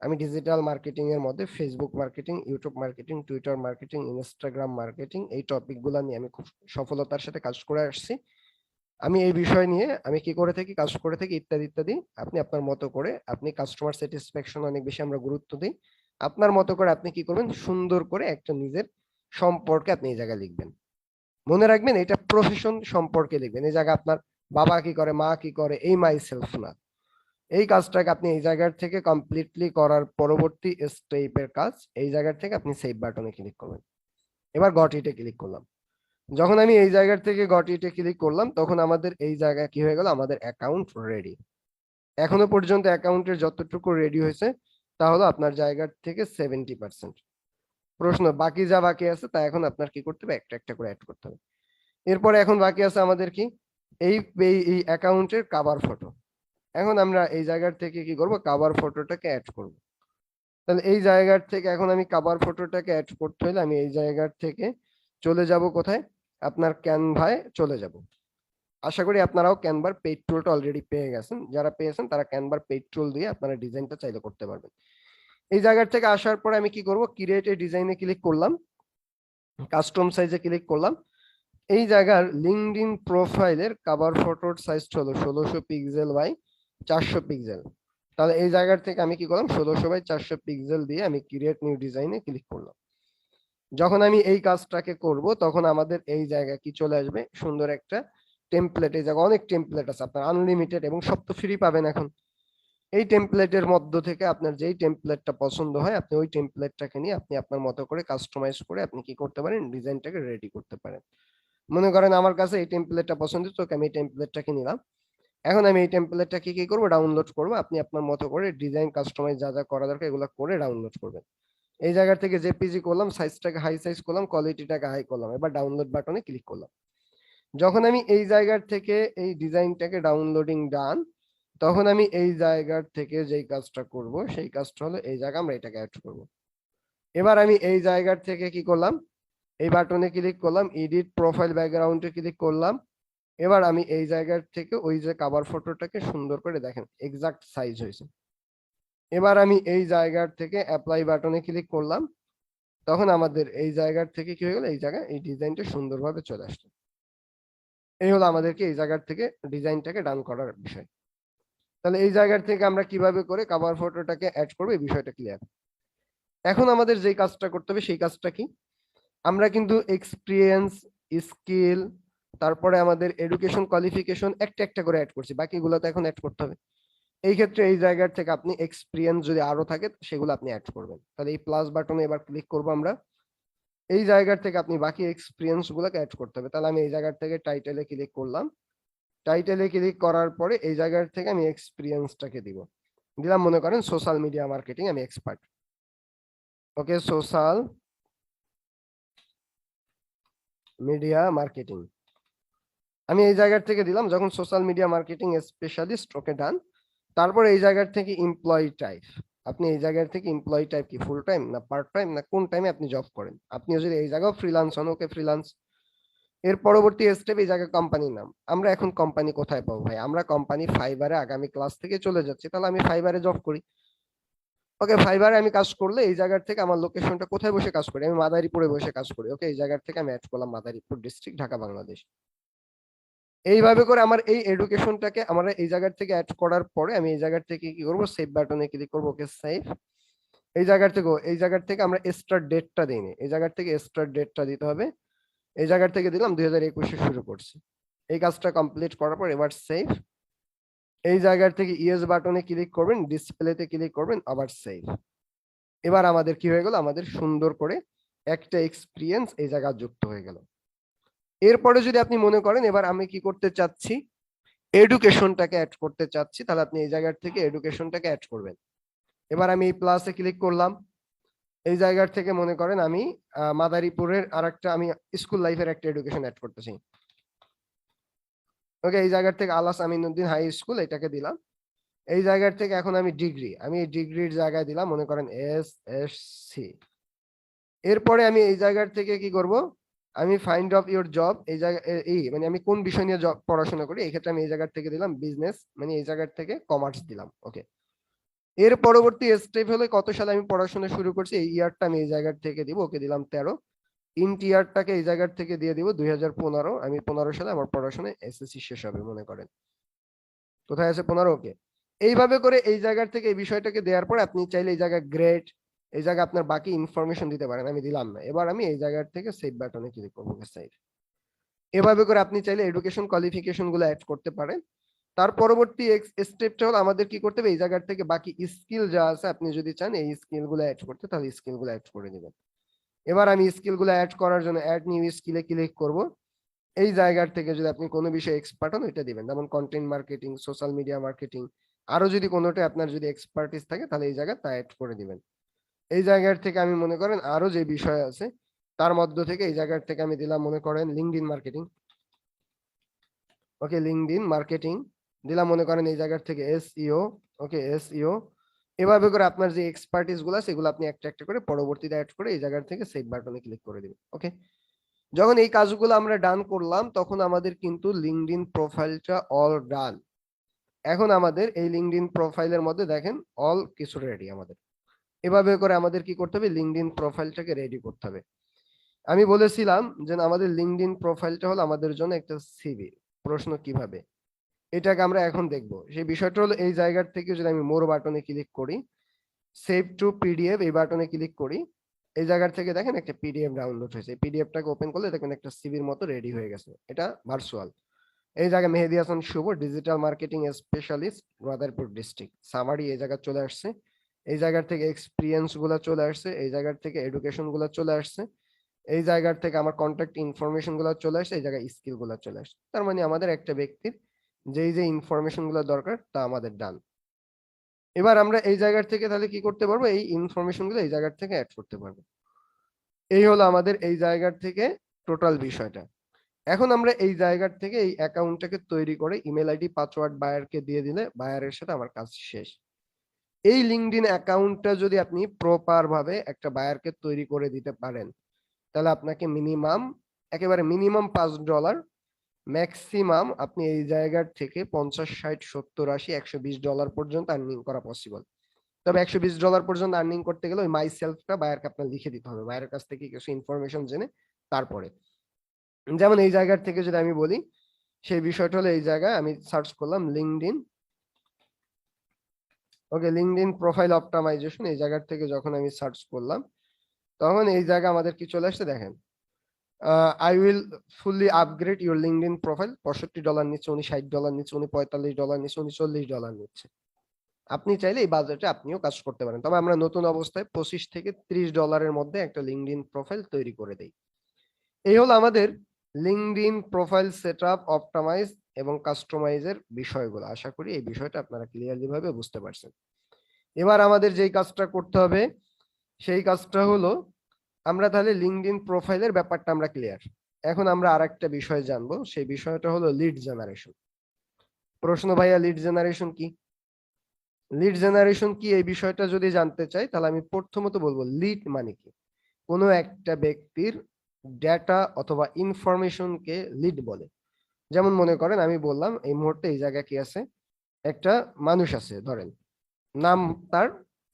আমি ডিজিটাল মার্কেটিং এর মধ্যে Facebook marketing, YouTube marketing, Twitter marketing, Instagram marketing, এই টপিক গুলা নিয়ে আমি খুব সফলতার সাথে কাজ করে আসছি। আমি এই বিষয় নিয়ে আমি কি করে থাকি, কাজ করে থাকি, ইত্যাদি ইত্যাদি। আপনি আপনার মতো করে, আপনি কাস্টমার স্যাটিসফ্যাকশন অনেক বেশি আমরা গুরুত্ব দিই, আপনার মতো করে আপনি কি করবেন, সুন্দর করে একটা নিজের সম্পর্কে আপনি এই জায়গায় লিখবেন। মনে রাখবেন এটা প্রফেশন সম্পর্কে লিখবেন। এই জায়গায় আপনার বাবা কি করে, মা কি করে, এই মাই সেলফ না। এই কাজটাকে আপনি এই জায়গার থেকে কমপ্লিটলি করার পরবর্তী স্টেপের কাজ, এই জায়গার থেকে আপনি সেভ বাটনে ক্লিক করবেন। এবার গট ইটে ক্লিক করলাম। যখন আমি এই জায়গার থেকে গট ইটে ক্লিক করলাম, তখন আমাদের এই জায়গায় কি হয়ে গেল, আমাদের অ্যাকাউন্ট রেডি। এখনো পর্যন্ত অ্যাকাউন্টের যতটুকু রেডি হয়েছে তা হলো আপনার জায়গার থেকে 70%। প্রশ্ন, বাকি যা বাকি আছে তা এখন আপনার কি করতে হবে, একটা একটা করে অ্যাড করতে হবে। এরপরে এখন বাকি আছে আমাদের কি, এই এই অ্যাকাউন্টের কাভার ফটো। এখন আমরা এই জায়গার থেকে কি করব, কাভার ফটোটাকে অ্যাড করব। তাহলে এই জায়গার থেকে এখন আমি কাভার ফটোটাকে অ্যাড করতে হলে আমি এই জায়গার থেকে চলে যাব কোথায়, আপনার ক্যানভায় চলে যাব। আশা করি আপনারাও ক্যানভার পেইড টুলটা অলরেডি পেয়ে গেছেন, যারা পেয়েছেন তারা ক্যানভার পেইড টুল দিয়ে আপনারা ডিজাইনটা চাইলে করতে পারবেন। এই জায়গার থেকে আসার পরে আমি কি করব, ক্রিয়েট এ ডিজাইনে ক্লিক করলাম, কাস্টম সাইজে ক্লিক করলাম। এই জায়গার লিঙ্কডইন প্রোফাইলের কভার ফটোর সাইজ হলো 1600 পিক্সেল বাই 400 পিক্সেল। তাহলে এই জায়গার থেকে আমি কি করলাম, 1600 বাই 400 পিক্সেল দিয়ে আমি ক্রিয়েট নিউ ডিজাইনে ক্লিক করলাম। যখন আমি এই কাজটাকে করব তখন আমাদের এই জায়গায় কি চলে আসবে, সুন্দর একটা টেমপ্লেট। এই জায়গায় অনেক টেমপ্লেট আছে, আপনার আনলিমিটেড, এবং সব তো ফ্রি পাবেন এখন। এই টেমপ্লেটের মধ্য থেকে আপনার যেই টেমপ্লেটটা পছন্দ হয় আপনি ওই টেমপ্লেটটাকে নিয়ে আপনি আপনার মতো করে কাস্টমাইজ করে আপনি কি করতে পারেন, ডিজাইনটাকে রেডি করতে পারেন। মনে করেন আমার কাছে এই টেমপ্লেটটা পছন্দ, তো আমি এই টেমপ্লেটটাকে নিলাম। এখন আমি এই টেমপ্লেটটাকে কি করব, ডাউনলোড করব। আপনি আপনার মতো করে ডিজাইন কাস্টমাইজ যা যা করা দরকার এগুলো করে ডাউনলোড করবেন। এই জায়গা থেকে জেপিজি করলাম, সাইজটাকে হাই সাইজ করলাম, কোয়ালিটিটাকে হাই করলাম, এবার ডাউনলোড বাটনে ক্লিক করলাম। যখন আমি এই জায়গার থেকে এই ডিজাইনটাকে ডাউনলোডিং ডান, তখন আমি এই জায়গার থেকে যেই কাজটা করব সেই কাজটা হলো এই জায়গা আমরা এটাকে অ্যাড করব। এবার আমি এই জায়গার থেকে কি করলাম, এই বাটনে ক্লিক করলাম, এডিট প্রোফাইল ব্যাকগ্রাউন্ডে ক্লিক করলাম। এবার আমি এই জায়গার থেকে ওই যে কভার ফটোটাকে সুন্দর করে দেখেন এক্সাক্ট সাইজ হয়েছে। এবার আমি এই জায়গার থেকে অ্যাপ্লাই বাটনে ক্লিক করলাম, তখন আমাদের এই জায়গার থেকে কি হয়ে গেল, এই জায়গায় এই ডিজাইনটা সুন্দরভাবে চলে আসলো। এই হলো আমাদেরকে এই জায়গার থেকে ডিজাইনটাকে ডান করার বিষয়। তাহলে এই জায়গার থেকে আমরা কিভাবে করে কভার ফটোটাকে অ্যাড করবো এই বিষয়টা ক্লিয়ার। এখন আমাদের যে কাজটা করতে হবে সেই কাজটা কি, আমরা কিন্তু এক্সপিরিয়েন্স, স্কিল, তারপরে আমাদের এডুকেশন কোয়ালিফিকেশন একটা একটা করে অ্যাড করছি, বাকিগুলো তো এখন অ্যাড করতে হবে। এই ক্ষেত্রে এই জায়গার থেকে আপনি এক্সপিরিয়েন্স যদি আরো থাকে সেগুলো আপনি অ্যাড করবেন। তাহলে এই প্লাস বাটনে এবার ক্লিক করবো আমরা। এই জায়গার থেকে আপনি বাকি এক্সপিরিয়েন্স গুলোকে অ্যাড করতে হবে। তাহলে আমি এই জায়গার থেকে টাইটেলে ক্লিক করলাম। টাইটেলে ক্লিক করার পরে এই জায়গার থেকে আমি এক্সপিরিয়েন্সটাকে দিব, দিলাম মনে করেন সোশ্যাল মিডিয়া মার্কেটিং আমি এক্সপার্ট। ওকে, সোশ্যাল মিডিয়া মার্কেটিং আমি এই জায়গার থেকে দিলাম। যখন সোশ্যাল মিডিয়া মার্কেটিং স্পেশালিস্ট, ওকে ডান। তারপর এই জায়গার থেকে এমপ্লয়ি টাইপ, আপনি এই জায়গার থেকে এমপ্লয়ি টাইপ কি ফুল টাইম না পার্ট টাইম না কোন টাইমে আপনি জব করেন, আপনি যদি এই জায়গাও ফ্রিল্যান্স হন, ওকে ফ্রিল্যান্স। এর পরবর্তী স্টেপ এই জায়গায় কোম্পানির নাম। আমরা এখন কোম্পানি কোথায় পাবো ভাই, আমরা কোম্পানি ফাইবারে আগামী ক্লাস থেকে চলে যাচ্ছি, তাহলে আমি ফাইবারে জব করি। ওকে, ফাইবারে আমি কাজ করলে এই জায়গার থেকে আমার লোকেশনটা কোথায় বসে কাজ করি, আমি মাদারীপুরে বসে কাজ করি। ওকে, এই জায়গার থেকে আমি অ্যাড করলাম মাদারীপুর ডিস্ট্রিক্ট, ঢাকা, বাংলাদেশ। এইভাবে করে আমার এই এডুকেশনটাকে আমরা এই জায়গার থেকে অ্যাড করার পরে আমি এই জায়গার থেকে কি করব, সেভ বাটনে ক্লিক করব। ওকে, সেভ। এই জায়গার থেকে আমরা স্টার্ট ডেটটা দিই নি, এই জায়গার থেকে স্টার্ট ডেটটা দিতে হবে। এই জায়গার থেকে দিলাম 2021-এ শুরু করছি। এই কাজটা কমপ্লিট করার পর এবার সেভ। এই জায়গার থেকে ইয়েস বাটনে ক্লিক করবেন, ডিসপ্লেতে ক্লিক করবেন, আবার সেভ। এবার আমাদের কি হয়ে গেল, আমাদের সুন্দর করে একটা এক্সপিরিয়েন্স এই জায়গা যুক্ত হয়ে গেল। এরপরে যদি আপনি মনে করেন এবার আমি কি করতে চাচ্ছি, এডুকেশনটাকে অ্যাড করতে চাচ্ছি, তাহলে আপনি এই জায়গার থেকে এডুকেশনটাকে অ্যাড করবেন। এবার আমি এই প্লাসে ক্লিক করলাম। এই জায়গার থেকে মনে করেন আমি মাদারীপুরের আরেকটা আমি স্কুল লাইফের একটা এডুকেশন অ্যাড করতেছি। ওকে, এই জায়গার থেকে আলাস আমিনুদ্দিন হাই স্কুল এটাকে দিলাম। এই জায়গার থেকে এখন আমি ডিগ্রি, আমি এই ডিগ্রির জায়গায় দিলাম মনে করেন SSC। এরপরে আমি এই জায়গার থেকে কি করব, আমি ফাইন্ড অফ ইওর জব, এই জায়গায় এই মানে আমি কোন বিষয় নিয়ে জব পড়াশোনা করি, এই ক্ষেত্রে আমি এই জায়গার থেকে দিলাম বিজনেস, মানে এই জায়গার থেকে কমার্স দিলাম। ওকে, এর পরবর্তী স্টেপ হলো কত সালে আমি পড়াশোনা শুরু করছি, এই ইয়ারটা আমি এই জায়গার থেকে দিব। ওকে, দিলাম 13। ইন্ট ইয়ারটাকে এই জায়গার থেকে দিয়ে দিব 2015। আমি 15 সালে আমার পড়াশোনা SSC শেষ হবে মনে করেন। কোথায় আছে 15? ওকে, এইভাবে করে এই জায়গার থেকে এই বিষয়টাকে দেওয়ার পর আপনি চাইলে এই জায়গায় গ্রেড, এই জায়গায় আপনার বাকি ইনফরমেশন দিতে পারেন, আমি দিলাম না। এবার আমি এই জায়গার থেকে সেভ বাটনে ক্লিক করবো, সেভ। এভাবে করে আপনি চাইলে এডুকেশন কোয়ালিফিকেশন গুলো অ্যাড করতে পারেন। তার পরবর্তী স্টেপটা হলো আমাদের কি করতে হবে, এই জায়গার থেকে বাকি স্কিল যা আছে আপনি যদি চান এই স্কিল গুলো অ্যাড করতে, তাহলে স্কিল গুলো অ্যাড করে দিবেন। এবার আমি স্কিল গুলো অ্যাড করার জন্য অ্যাড নিউ স্কিলে ক্লিক করব। এই জায়গার থেকে যদি আপনি কোনো বিষয়ে এক্সপার্ট হন এটা দিবেন, যেমন content marketing, social media marketing, আরো যদি কোনোটা আপনার যদি এক্সপার্টিস থাকে তাহলে এই জায়গায় তা অ্যাড করে দিবেন। এই জায়গার থেকে আমি মনে করেন আরো যে বিষয় আছে তার মধ্য থেকে এই জায়গার থেকে আমি দিলাম মনে করেন লিঙ্কডইন মার্কেটিং। ওকে, লিঙ্কডইন মার্কেটিং দিলাম মনে করেন এই জায়গার থেকে SEO। ওকে, SEO। এভাবে করে আপনার যে এক্সপার্টিস গুলো সেগুলো আপনি একটা একটা করে পরবর্তীতে অ্যাড করে এই জায়গার থেকে সেভ বাটনে ক্লিক করে দিবেন। ওকে, যখন এই কাজগুলো আমরা ডান করলাম তখন আমাদের কিন্তু লিঙ্কডইন প্রোফাইলটা অল ডান। এখন আমাদের এই লিঙ্কডইন প্রোফাইলের মধ্যে দেখেন অল কিছু রেডি আমাদের। এভাবে করে আমাদের কি করতে হবে, লিঙ্কডইন প্রোফাইলটাকে রেডি করতে হবে। আমি বলেছিলাম যে আমাদের লিঙ্কডইন প্রোফাইলটা হলো আমাদের জন্য একটা সিভি। প্রশ্ন কিভাবে, এটাকে আমরা এখন দেখব। সেই বিষয়টা হলো এই জায়গার থেকে যদি আমি মোর বাটনে ক্লিক করি, সেভ টু পিডিএফ এই বাটনে ক্লিক করি, এই জায়গার থেকে দেখেন একটা পিডিএফ ডাউনলোড হয়েছে। পিডিএফটাকে ওপেন করলে দেখবেন একটা সিভির মতো রেডি হয়ে গেছে, এটা ভার্চুয়াল। এই জায়গায় Mehedi Hasan Shuvo, digital marketing specialist, Madaripur district, summary এই জায়গা চলে আসছে। এই জায়গার থেকে এক্সপিরিয়েন্স গুলো চলে আসছে, এই জায়গার থেকে এডুকেশন গুলো চলে আসছে, এই জায়গার থেকে আমার কন্ট্যাক্ট ইনফরমেশন গুলো চলে আসছে, এই জায়গায় স্কিল গুলো চলে আসছে। তার মানে আমাদের একটা ব্যক্তির যেই যে ইনফরমেশন গুলো দরকার তা আমাদের ডান। এবার আমরা এই জায়গার থেকে তাহলে কি করতে পারবো, এই ইনফরমেশন গুলো এই জায়গার থেকে অ্যাড করতে পারবো। এই হলো আমাদের এই জায়গার থেকে টোটাল বিষয়টা। এখন আমরা এই জায়গার থেকে এই অ্যাকাউন্টটাকে তৈরি করে ইমেল আইডি পাসওয়ার্ড বায়ারকে দিয়ে দিলে বায়ারের সাথে আমার কাজ শেষ। এই লিঙ্কডইন অ্যাকাউন্টটা যদি আপনি প্রপার ভাবে একটা বায়ারকে তৈরি করে দিতে পারেন তাহলে আপনাকে মিনিমাম, একেবারে মিনিমাম $5, ম্যাক্সিমাম আপনি এই জায়গার থেকে 50, 60, 70, 80, $120 পর্যন্ত আর্নিং করা পসিবল। তবে $120 পর্যন্ত আর্নিং করতে গেলে ওই মাই সেলফটা বায়ারকে আপনার লিখে দিতে হবে, বায়ারের কাছ থেকে কিছু ইনফরমেশন জেনে তারপরে। যেমন এই জায়গার থেকে যদি আমি বলি, সেই বিষয়টা হলো এই জায়গায় আমি সার্চ করলাম লিঙ্কডইন ওকে, লিঙ্কডইন প্রোফাইল অপটিমাইজেশন এই জায়গা থেকে যখন আমি সার্চ করলাম তখন এই জায়গা আমাদের কি চলে আসছে দেখেন, I will fully upgrade your LinkedIn profile. $65 নিচ্ছে, উনি $60 নিচ্ছে, উনি $45 নিচ্ছে, উনি $40 নিচ্ছে। আপনি চাইলে এই বাজেটে আপনিও কাজ করতে পারেন, তবে আমরা নতুন অবস্থায় $25 থেকে $30 মধ্যে একটা লিঙ্কডইন প্রোফাইল তৈরি করে দেই। এই হলো আমাদের লিঙ্কডইন প্রোফাইল সেটআপ, অপটিমাইজ এবং কাস্টমাইজের বিষয়গুলো। আশা করি এই বিষয়টা আপনারা ক্লিয়ারলি ভাবে বুঝতে পারছেন। এবার আমাদের যেই কাজটা করতে হবে সেই কাজটা হলো, আমরা তাহলে লিঙ্কডইন প্রোফাইলের ব্যাপারটা আমরা ক্লিয়ার। এখন আমরা আরেকটা বিষয় জানবো, সেই বিষয়টা হলো লিড জেনারেশন। প্রশ্ন, ভাইয়া লিড জেনারেশন কি? লিড জেনারেশন কি এই বিষয়টা যদি জানতে চাই তাহলে আমি প্রথমত বলবো লিড মানে কি। কোনো একটা ব্যক্তির ডেটা অথবা ইনফরমেশনকে লিড বলে। যেমন মনে করেন আমি বললাম এই মুহূর্তে এই জায়গায় কি আছে, একটা মানুষ আছে, ধরেন নাম তার,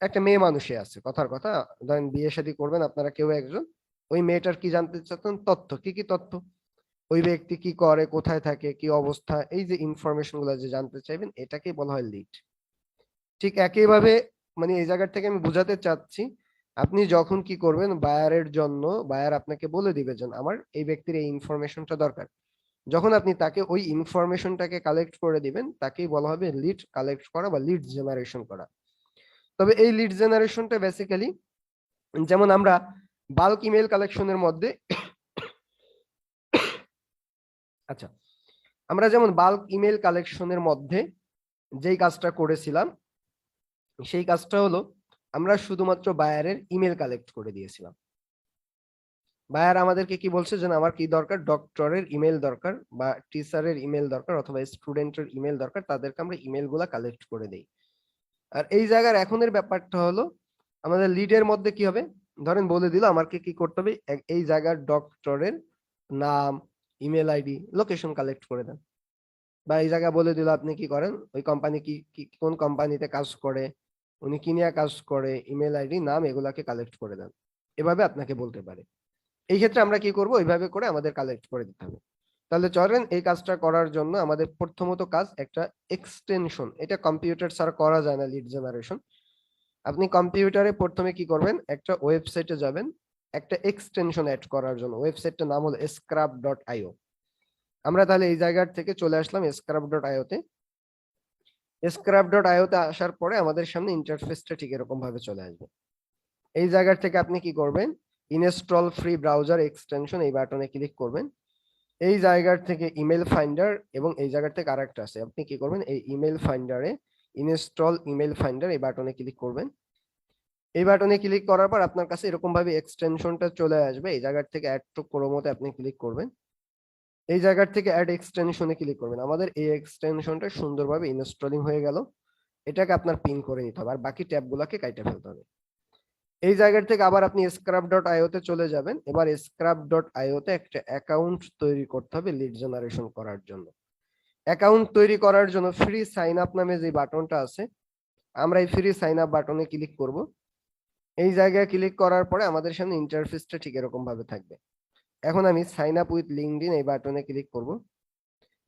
একটা মেয়ে মানুষই আছে, কথার কথা, ধরেন বিয়ে শাদী করবেন আপনারা কেউ একজন, ওই মেয়েটার কি জানতে চাচ্ছেন, তথ্য, কি কি তথ্য, ওই ব্যক্তি কি করে, কোথায় থাকে, কি অবস্থা, এই যে ইনফরমেশন গুলো যে জানতে চাইবেন এটাকেই বলা হয় লিড। ঠিক একইভাবে মানে এই জায়গা থেকে আমি বুঝাতে চাচ্ছি, আপনি যখন কি করবেন বায়ারের জন্য, বায়ার আপনাকে বলে দিবে যে আমার এই ব্যক্তির এই ইনফরমেশনটা দরকার, যখন আপনি তাকে ওই ইনফরমেশনটাকে কালেক্ট করে দিবেন তাকেই বলা হবে লিড কালেক্ট করা বা লিড জেনারেশন করা। তবে এই লিড জেনারেশনটা বেসিক্যালি, যেমন আমরা বাল্ক ইমেল কালেকশনের মধ্যে, আচ্ছা, আমরা যেমন বাল্ক ইমেল কালেকশনের মধ্যে যেই কাজটা করেছিলাম সেই কাজটা হলো আমরা শুধুমাত্র বায়ারের ইমেল কালেক্ট করে দিয়েছিলাম। বায়ার আমাদেরকে কি বলছে যে আমার কি দরকার, ডক্টরের ইমেল দরকার বা টিচারের ইমেল দরকার অথবা স্টুডেন্টের ইমেল দরকার, তাদেরকে আমরা ইমেল গুলা কালেক্ট করে দেই। আর এই জায়গার এখনের ব্যাপারটা হলো আমাদের লিডের মধ্যে কি হবে, ধরেন বলে দিল আমাকে কি করতে হবে, এই জায়গার ডক্টরের নাম, ইমেল আইডি, লোকেশন কালেক্ট করে দেন। বা এই জায়গা বলে দিল আপনি কি করেন, ওই কোম্পানি কোন কোম্পানিতে কাজ করে, উনি কি নিয়ে কাজ করে, ইমেল আইডি, নাম, এগুলাকে কালেক্ট করে দেন। এভাবে আপনাকে বলতে পারে। এই ক্ষেত্রে আমরা কি করব, ওইভাবে করে আমাদের কালেক্ট করে দিতে হবে। তাহলে চলেন এই কাজটা করার জন্য আমাদের প্রথমত কাজ একটা এক্সটেনশন, এটা কম্পিউটার ছাড়া করা যায় না লিড জেনারেশন। আপনি কম্পিউটারে প্রথমে কি করবেন, একটা ওয়েবসাইটে যাবেন একটা এক্সটেনশন অ্যাড করার জন্য। ওয়েবসাইটটার নাম হলো scrap.io। আমরা তাহলে এই জায়গার থেকে চলে আসলাম scrap.io তে। scrap.io তে আসার পরে আমাদের সামনে ইন্টারফেসটা ঠিক এরকম ভাবে চলে আসবে। এই জায়গার থেকে আপনি কি করবেন, ইনস্টল ফ্রি ব্রাউজার এক্সটেনশন, এই বাটনে ক্লিক করবেন। এই জায়গার থেকে ইমেল ফাইন্ডার, এবং এই জায়গার থেকে আরেকটা আছে, আপনি কি করবেন এই ইমেল ফাইন্ডারে ইনস্টল ইমেল ফাইন্ডার, এই বাটনে ক্লিক করবেন। এই বাটনে ক্লিক করার পর আপনার কাছে এরকম ভাবে এক্সটেনশনটা চলে আসবে। এই জায়গার থেকে অ্যাড টু ক্রোমোতে আপনি ক্লিক করবেন। এই জায়গার থেকে অ্যাড এক্সটেনশনে ক্লিক করবেন। আমাদের এই এক্সটেনশনটা সুন্দরভাবে ইনস্টলিং হয়ে গেল। এটাকে আপনার পিন করে নিতে হবে আর বাকি ট্যাবগুলোকে কাইটে ফেলতে হবে। এই জায়গার থেকে আবার আপনি scrap.io তে চলে যাবেন। এবার scrap.io তে একটা অ্যাকাউন্ট তৈরি করতে হবে লিড জেনারেশন করার জন্য। অ্যাকাউন্ট তৈরি করার জন্য ফ্রি সাইন আপ নামে যে বাটনটা আছে, আমরা এই ফ্রি সাইন আপ বাটনে ক্লিক করব। এই জায়গায় ক্লিক করার পরে আমাদের সামনে ইন্টারফেসটা ঠিক এরকম ভাবে থাকবে। এখন আমি সাইন আপ উইথ লিঙ্কডইন এই বাটনে ক্লিক করব।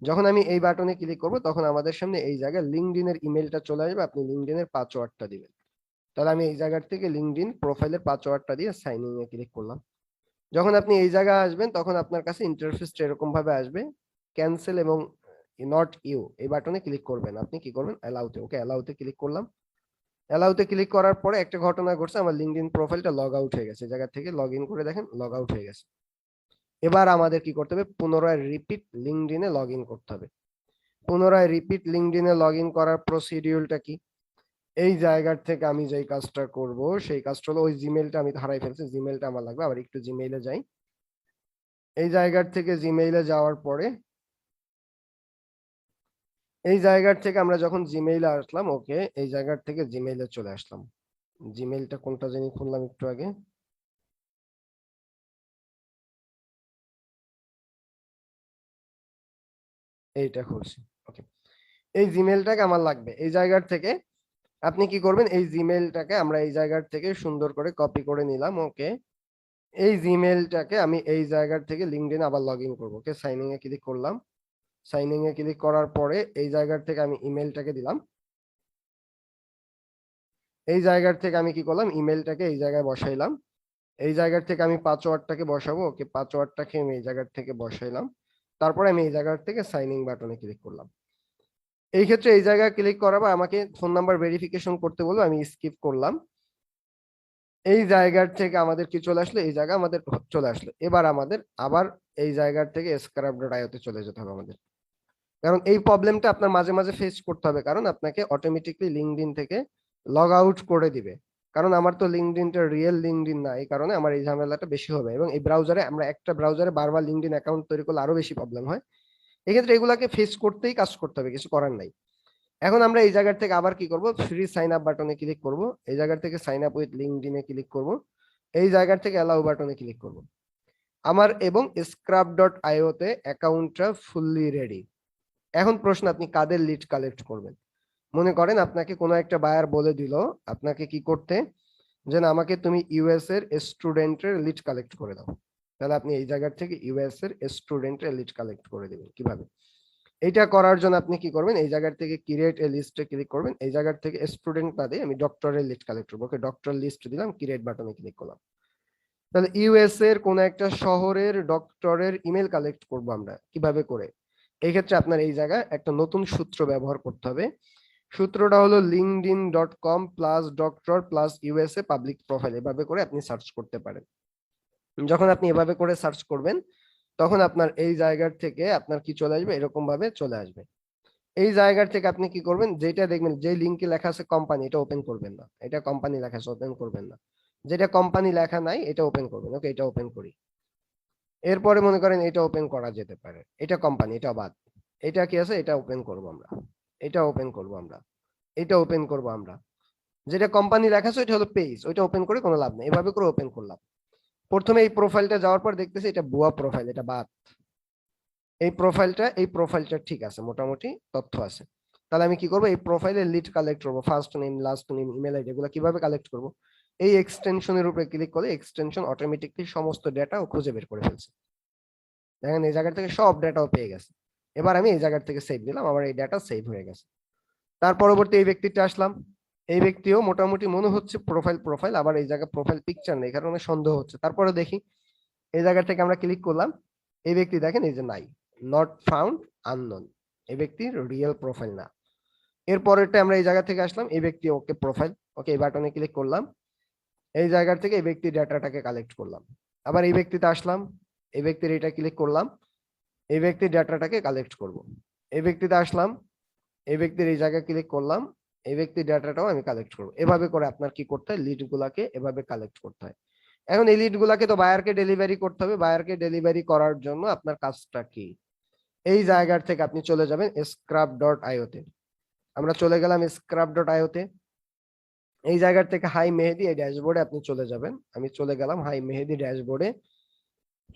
যখন আমি এই বাটনে ক্লিক করব তখন আমাদের সামনে এই জায়গায় লিঙ্কডইনের ইমেলটা চলে আসবে, আপনি লিঙ্কডইনের পাসওয়ার্ডটা দিবেন। তাহলে আমি এই জায়গার থেকে লিঙ্কডইন প্রোফাইলের পাসওয়ার্ডটা দিয়ে সাইন ইন এ ক্লিক করলাম। যখন আপনি এই জায়গায় আসবেন তখন আপনার কাছে ইন্টারফেসটা এরকম ভাবে আসবে। ক্যান্সেল এবং নট ইউ এই বাটনে ক্লিক করবেন। আপনি কি করবেন, অ্যালাউতে, ওকে অ্যালাউতে ক্লিক করলাম। অ্যালাউতে ক্লিক করার পরে একটা ঘটনা ঘটছে, আমার লিঙ্কডইন প্রোফাইলটা লগ আউট হয়ে গেছে। জায়গা থেকে লগ ইন করে দেখেন লগ আউট হয়ে গেছে। এবার আমাদের কি করতে হবে, পুনরায় রিপিট লিঙ্কডইনে লগ ইন করতে হবে। পুনরায় রিপিট লিঙ্কডইনে লগ ইন করার প্রসিডিউরটা কি, এই জায়গার থেকে আমি যেই কাজটা করব সেই কাজটা হলো, ওই জিমেইলটা আমি হারাই ফেলছি, জিমেইলটা আমার লাগবে, আবার একটু জিমেইলে যাই। এই জায়গার থেকে জিমেইলে যাওয়ার পরে এই জায়গার থেকে আমরা যখন জিমেইলে আসলাম, ওকে এই জায়গার থেকে জিমেইলে চলে আসলাম। জিমেইলটা কোনটা জানি খুললাম একটু আগে, এইটা খুলছি। ওকে, এই জিমেইলটাকে আমার লাগবে। এই জায়গার থেকে আপনি কি করবেন, এই জিমেইলটাকে আমরা এই জায়গার থেকে সুন্দর করে কপি করে নিলাম। ওকে, এই জিমেইলটাকে আমি এই জায়গার থেকে লিঙ্কডইনে আবার লগ ইন করবো। ওকে, সাইন ইন এ ক্লিক করলাম। সাইন ইন এ ক্লিক করার পরে এই জায়গার থেকে আমি ইমেলটাকে দিলাম। এই জায়গার থেকে আমি কি করলাম, ইমেলটাকে এই জায়গায় বসাইলাম, এই জায়গার থেকে আমি পাসওয়ার্ডটাকে বসাবো, ওকে পাসওয়ার্ডটাকে আমি এই জায়গার থেকে বসাইলাম, তারপরে আমি এই জায়গার থেকে সাইন ইন বাটনে ক্লিক করলাম। এই ক্ষেত্রে এই জায়গায় ক্লিক করাবো, আমাকে ফোন নাম্বার ভেরিফিকেশন করতে বলবো, আমি স্কিপ করলাম। এই জায়গার থেকে আমাদের কি চলে আসলো, এই জায়গা আমাদের চলে আসলো। এবার আমাদের আবার এই জায়গার থেকে scrap.io তে চলে যেতে হবে আমাদের, কারণ এই প্রবলেমটা আপনার মাঝে মাঝে ফেস করতে হবে, কারণ আপনাকে অটোমেটিকলি লিঙ্কডইন থেকে লগ আউট করে দিবে। কারণ আমার তো লিঙ্কডইনটা রিয়েল লিঙ্কডইন না, এই কারণে আমার এই ঝামেলাটা বেশি হবে, এবং এই ব্রাউজারে আমরা একটা ব্রাউজারে বারবার লিঙ্কডইন অ্যাকাউন্ট তৈরি করলে আরো বেশি প্রবলেম হয়। এক্ষেত্রে এগুলাকে ফেস করতেই কাজ করতে হবে, কিছু করার নাই। এখন আমরা এই জায়গার থেকে আবার কি করব, ফ্রি সাইন আপ বাটনে ক্লিক করব, এই জায়গার থেকে সাইন আপ উইথ লিঙ্কডইনে ক্লিক করব, এই জায়গার থেকে অ্যালাউ বাটনে ক্লিক করব। আমার এবং scrap.io তে অ্যাকাউন্টটা ফুললি রেডি। এখন প্রশ্ন, আপনি কাদের লিড কালেক্ট করবেন? মনে করেন আপনাকে কোনো একটা বায়ার বলে দিল আপনাকে কি করতে, যে না, আমাকে তুমি ইউএস এর স্টুডেন্টের লিড কালেক্ট করে দাও। তাহলে আপনি এই জায়গা থেকে ইউএস এর স্টুডেন্টের লিড কালেক্ট করে দিবেন কিভাবে? এইটা করার জন্য আপনি কি করবেন, এই জায়গা থেকে ক্রিয়েট এ লিস্টে ক্লিক করবেন, এই জায়গা থেকে স্টুডেন্ট না দিয়ে আমি ডক্টরের লিস্ট কালেক্ট করবো, ওকে ডক্টর লিস্ট দিলাম, ক্রিয়েট বাটনে ক্লিক করলাম। তাহলে ইউএস এর কোন একটা শহরের ডক্টরের ইমেল কালেক্ট করব আমরা কিভাবে করে? এই ক্ষেত্রে আপনার এই জায়গায় একটা নতুন সূত্র ব্যবহার করতে হবে। সূত্রটা হলো linkedin.com plus doctor plus USA public profile, এভাবে করে আপনি সার্চ করতে পারেন। যখন আপনি এভাবে করে সার্চ করবেন, তখন আপনার এই জায়গার থেকে আপনার কি চলে আসবে, এরকম ভাবে চলে আসবে। এই জায়গার থেকে আপনি কি করবেন, যেটা দেখবেন যে লিঙ্কে লেখা আছে কোম্পানি, এটা ওপেন করবেন না, এটা কোম্পানি লেখা আছে ওপেন করবেন না। যেটা কোম্পানি লেখা নাই এটা ওপেন করবেন, ওকে এটা ওপেন করি। এরপরে মনে করেন এটা ওপেন করা যেতে পারে, এটা কোম্পানি, এটা বাদ। এটা কি আছে, এটা ওপেন করব আমরা, এটা ওপেন করব আমরা, এটা ওপেন করব আমরা। যেটা কোম্পানি লেখা আছে ওইটা হলো পেজ, ওইটা ওপেন করে কোনো লাভ নেই, এভাবে করে ওপেন করলাম। প্রথমে এই প্রোফাইলটা যাওয়ার পর দেখতেছি এটা ভুয়া প্রোফাইল, এটা বাদ। এই প্রোফাইলটা ঠিক আছে, মোটামুটি তথ্য আছে। তাহলে আমি কি করবো, এই প্রোফাইলের লিড কালেক্ট করবো, first name last name email ID, এগুলো কিভাবে কালেক্ট করবো? এই এক্সটেনশনের উপরে ক্লিক করলে এক্সটেনশন অটোমেটিকলি সমস্ত ডেটা ও খুঁজে বের করে ফেলছে। দেখেন এই জায়গা থেকে সব ডেটাও পেয়ে গেছে। এবার আমি এই জায়গা থেকে সেভ দিলাম, আমার এই ডেটা সেভ হয়ে গেছে। তার পরবর্তী এই ব্যক্তিটা আসলাম, এই ব্যক্তিও মোটামুটি মনে হচ্ছে প্রোফাইল প্রোফাইল, আবার এই জায়গায় প্রোফাইল পিকচার নেই, কারণে সন্দেহ হচ্ছে। তারপরে দেখি, এই জায়গা থেকে আমরা ক্লিক করলাম, এই ব্যক্তি দেখেন এই যে নাই, নট ফাউন্ড, আননোন, এই ব্যক্তির রিয়েল প্রোফাইল না। এরপরেরটা আমরা এই জায়গা থেকে আসলাম, এই ব্যক্তি ওকে প্রোফাইল, ওকে এই বাটনে ক্লিক করলাম, এই জায়গা থেকে এই ব্যক্তির ডাটাটাকে কালেক্ট করলাম। আবার এই ব্যক্তিতে আসলাম, এই ব্যক্তির এটা ক্লিক করলাম, এই ব্যক্তির ডাটাটাকে কালেক্ট করব। এই ব্যক্তিতে আসলাম, এই ব্যক্তির এই জায়গায় ক্লিক করলাম, এই ব্যক্তির ডাটাটাও আমি কালেক্ট করবো। এভাবে করে আপনার কি করতে হয়, লিড গুলাকে এভাবে কালেক্ট করতে হয়। এখন এই লিড গুলাকে তো বায়ারকে ডেলিভারি করতে হবে, বায়ারকে ডেলিভারি করার জন্য আপনার কাজটা কি, এই জায়গার থেকে আপনি চলে যাবেন scrap.io তে। আমরা চলে গেলাম scrap.io তে। এই জায়গার থেকে হাই মেহেদি এই ড্যাশবোর্ডে আপনি চলে যাবেন, আমি চলে গেলাম হাই মেহেদি ড্যাশবোর্ডে।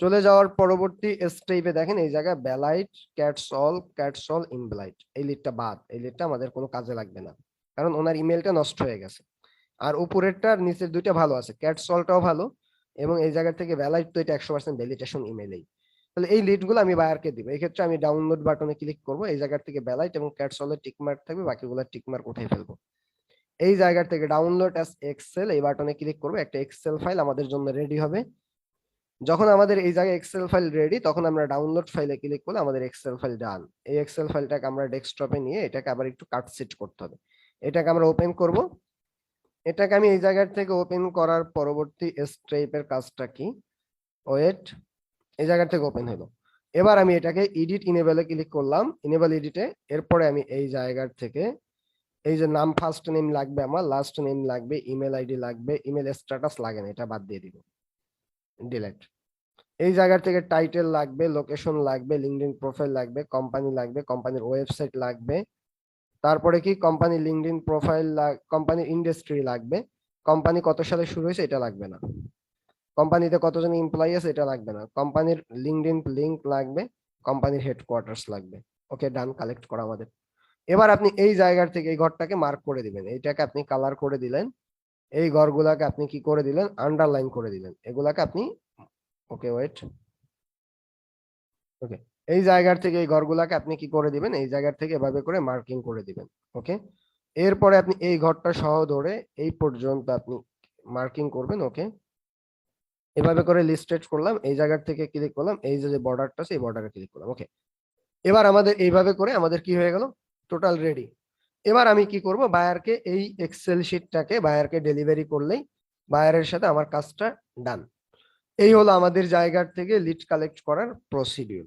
চলে যাওয়ার পরবর্তী স্টেপে দেখেন এই জায়গায় বেলাইট ক্যাটসল ইনব্লাইট, এই লিডটা বাদ, এই লিডটা আমাদের কোনো কাজে লাগবে না, কারণ ওনার ইমেলটা নষ্ট হয়ে গেছে। আর উপরেরটা আর নিচের দুইটা ভালো আছে, ক্যাটসলটাও ভালো, এবং এই জায়গা থেকে ভ্যালাইট তো এটা 100% ভ্যালিডেশন ইমেইলেই। তাহলে এই লিডগুলো আমি বায়ারকে দিব, এই ক্ষেত্রে আমি ডাউনলোড বাটনে ক্লিক করব, এই জায়গা থেকে ভ্যালাইট এবং ক্যাটসলের টিক মার্ক থাকবে, বাকিগুলো টিক মার্ক উঠিয়ে ফেলবো। এই জায়গা থেকে ডাউনলোড অ্যাজ এক্সেল এই বাটনে ক্লিক করব, একটা এক্সেল ফাইল আমাদের জন্য রেডি হবে। যখন আমাদের এই জায়গায় এক্সেল ফাইল রেডি, তখন আমরা ডাউনলোড ফাইলে ক্লিক করলে আমাদের এক্সেল ফাইল ডান। এই এক্সেল ফাইলটাকে আমরা ডেস্কটপে নিয়ে এটাকে আবার একটু কাটসিট করতে হবে, এটাকে আমরা ওপেন করব। এটাকে আমি এই জায়গা থেকে ওপেন করার পরবর্তী স্টেপের কাজটা কি, ওয়েট, এই জায়গা থেকে ওপেন হলো। এবার আমি এটাকে এডিট ইনেবলে ক্লিক করলাম, ইনেবল এডিটে। এরপরে আমি এই জায়গার থেকে এই যে নাম ফার্স্ট নেম লাগবে, আমার লাস্ট নেম লাগবে, ইমেল আইডি লাগবে, ইমেল স্ট্যাটাস লাগে না, এটা বাদ দিয়ে দিব, ডিলিট। এই জায়গা থেকে টাইটেল লাগবে, লোকেশন লাগবে, লিঙ্কডইন প্রোফাইল লাগবে, কোম্পানি লাগবে, কোম্পানির ওয়েবসাইট লাগবে, তারপরে কি কোম্পানি লিঙ্কডইন প্রোফাইল, কোম্পানির ইন্ডাস্ট্রি লাগবে, কোম্পানি কত সালে শুরু হয়েছে এটা লাগবে না, কোম্পানিতে কতজন এমপ্লয়ি আছে এটা লাগবে না, কোম্পানির লিঙ্কডইন লিংক লাগবে, কোম্পানির হেডকোয়ার্টার্স লাগবে। ওকে ডান, কালেক্ট করা আমাদের। এবার আপনি এই জায়গার থেকে এই ঘরটাকে মার্ক করে দিবেন, এইটাকে আপনি কালার করে দিলেন, এই ঘরগুলাকে আপনি কি করে দিলেন, আন্ডারলাইন করে দিলেন, এগুলাকে আপনি, ওকে ওয়েট, ওকে, এই জায়গার থেকে এই ঘরগুলাকে আপনি কি করে দিবেন, এই জায়গার থেকে এভাবে করে মার্কিং করে দিবেন। ওকে, এরপরে আপনি এই ঘরটা সহ ধরে এই পর্যন্ত আপনি মার্কিং করবেন। ওকে, এভাবে করে লিস্টেড করলাম, এই জায়গা থেকে ক্লিক করলাম, এই যে বর্ডারটা আছে এই বর্ডারে ক্লিক করলাম। ওকে, এবার আমাদের এইভাবে করে আমাদের কি হয়ে গেল, টোটাল রেডি। এবার আমি কি করব, বায়ারকে এই এক্সেল শিটটাকে বায়ারকে ডেলিভারি করলেই বায়ারের সাথে আমার কাজটা ডান। এই হলো আমাদের জায়গার থেকে লিড কালেক্ট করার প্রসিডিউর।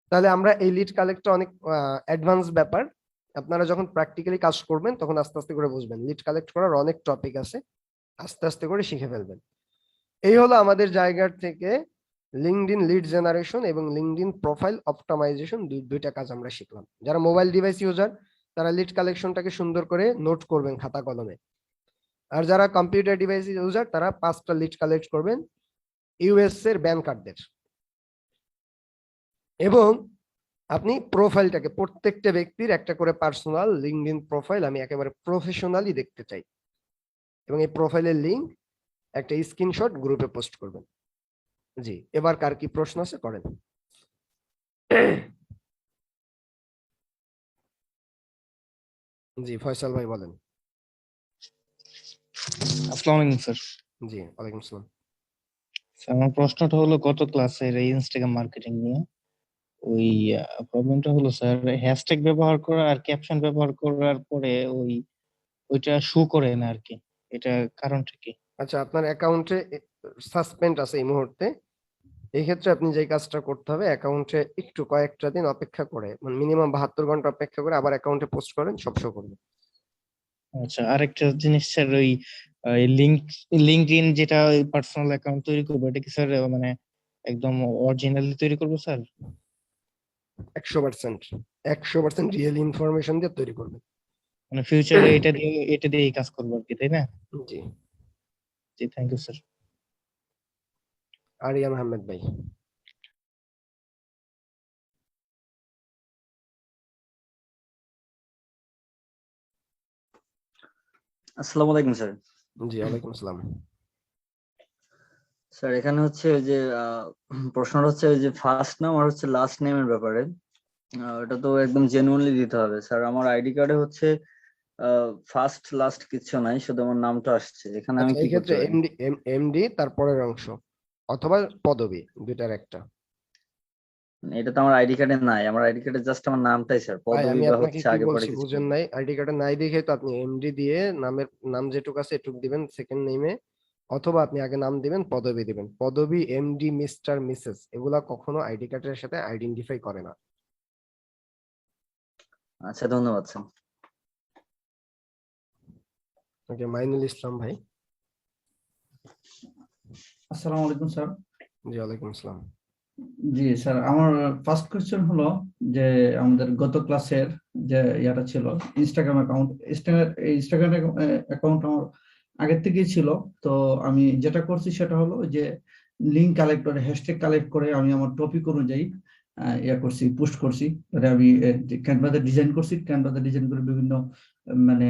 তাহলে আমরা এই লিড কালেক্টটা অনেক অ্যাডভান্স ব্যাপার, আপনারা যখন প্র্যাকটিক্যালি কাজ করবেন তখন আস্তে আস্তে করে বুঝবেন। লিড কালেক্ট করার অনেক টপিক আছে, আস্তে আস্তে করে শিখে ফেলবেন। এই হলো আমাদের জায়গার থেকে লিঙ্কডইন লিড জেনারেশন এবং লিঙ্কডইন প্রোফাইল অপটিমাইজেশন, দুইটা কাজ আমরা শিখলাম। যারা মোবাইল ডিভাইস ইউজার তারা লিড কালেকশনটাকে সুন্দর করে নোট করবেন খাতা কলমে, আর যারা কম্পিউটার ডিভাইস ইউজার তারা 5টা লিড কালেক্ট করবেন ইউএস এর ব্যান কার্ডদের। এবং আপনি প্রোফাইলটাকে, প্রত্যেকটা ব্যক্তির একটা করে পার্সোনাল লিঙ্কডইন প্রোফাইল আমি একেবারে প্রফেশনালি দেখতে চাই, এবং এই প্রোফাইলের লিংক একটা স্ক্রিনশট গ্রুপে পোস্ট করবেন। জি, এবার কার কি প্রশ্ন আছে করেন। জি ফয়সাল ভাই বলেন। আসসালামু আলাইকুম স্যার। জি ওয়ালাইকুম আসসালাম। আমার প্রশ্নটা হলো গত ক্লাসের এই ইনস্টাগ্রাম মার্কেটিং নিয়ে ওই প্রবলেমটা হলো স্যার, হ্যাশট্যাগ ব্যবহার করা আর ক্যাপশন ব্যবহার করার পরে ওইটা শো করে না আর কি, এটা কারণটা কি? আচ্ছা, আপনার অ্যাকাউন্টে সাসপেন্ড আছে এই মুহূর্তে, এই ক্ষেত্রে আপনি যে কাজটা করতে হবে, অ্যাকাউন্টে একটু কয়েকটা দিন অপেক্ষা করে, মানে মিনিমাম 72 ঘন্টা অপেক্ষা করে আবার অ্যাকাউন্টে পোস্ট করেন, সব শো করবে। আচ্ছা, আরেকটা জিনিস স্যার, ওই লিঙ্কডইন যেটা পার্সোনাল অ্যাকাউন্ট তৈরি করবো, এটা কি স্যার মানে একদম অরিজিনালি তৈরি করবো স্যার? 100% 100% রিয়েল ইনফরমেশন দিয়ে তৈরি করবেন। মানে ফিউচারে এটা দিয়ে কাজ করবো আর কি, তাই না? জি। জি, thank you sir. Ariyan Ahmed ভাই। আসসালামু আলাইকুম স্যার। জি ওয়ালাইকুম আসসালাম। স্যার এখানে হচ্ছে ওই যে প্রশ্নটা হচ্ছে ওই যে ফার্স্ট নাম আর হচ্ছে লাস্ট নেমের ব্যাপারে। এটা তো একদম জেনুইনলি দিতে হবে স্যার। আমার আইডি কার্ডে হচ্ছে ফার্স্ট লাস্ট কিছু নাই, শুধু আমার নামটা আসছে। এখানে আমি আচ্ছা, কি এই করতে ক্ষেত্রে পারি? এমডি তারপরের অংশ অথবা পদবি, দুইটার একটা। এটা তো আমার আইডি কার্ডে নাই। আমার আইডি কার্ডে জাস্ট আমার নামটাই স্যার, ভাই পদবি আমি বা আপনাকে হচ্ছে কি আগে পরে বলছি কিছু বুঝেন নেই। নাই, আইডি কার্ডে নাই দেখে তো আপনি এমডি দিয়ে নাম যেটুকু আছে এটুকু দিবেন সেকেন্ড নেমে, অথবা আপনি আগে নাম দিবেন পদবি দিবেন। পদবি এমডি মিস্টার মিসেস এগুলা কখনো আইডি কার্ডের সাথে আইডেন্টিফাই করে না। আচ্ছা, ধন্যবাদ স্যার। ওকে, মাইনুল ইসলাম ভাই। আসসালামু আলাইকুম স্যার। জি ওয়ালাইকুম আসসালাম। জি স্যার, আমার ফার্স্ট কোয়েশ্চেন হলো যে আমাদের গত ক্লাসের যে ইয়াটা ছিল ইনস্টাগ্রাম অ্যাকাউন্ট, ইনস্টাগ্রাম অ্যাকাউন্ট আমার আগের থেকেই ছিল। তো আমি যেটা করছি সেটা হলো যে লিঙ্ক কালেক্ট করে, হ্যাশট্যাগ কালেক্ট করে আমি আমার টপিক অনুযায়ী ইয়া করছি, পোস্ট করছি। মানে আমি ক্যানভাতে ডিজাইন করছি, ক্যানভাতে ডিজাইন করে বিভিন্ন মানে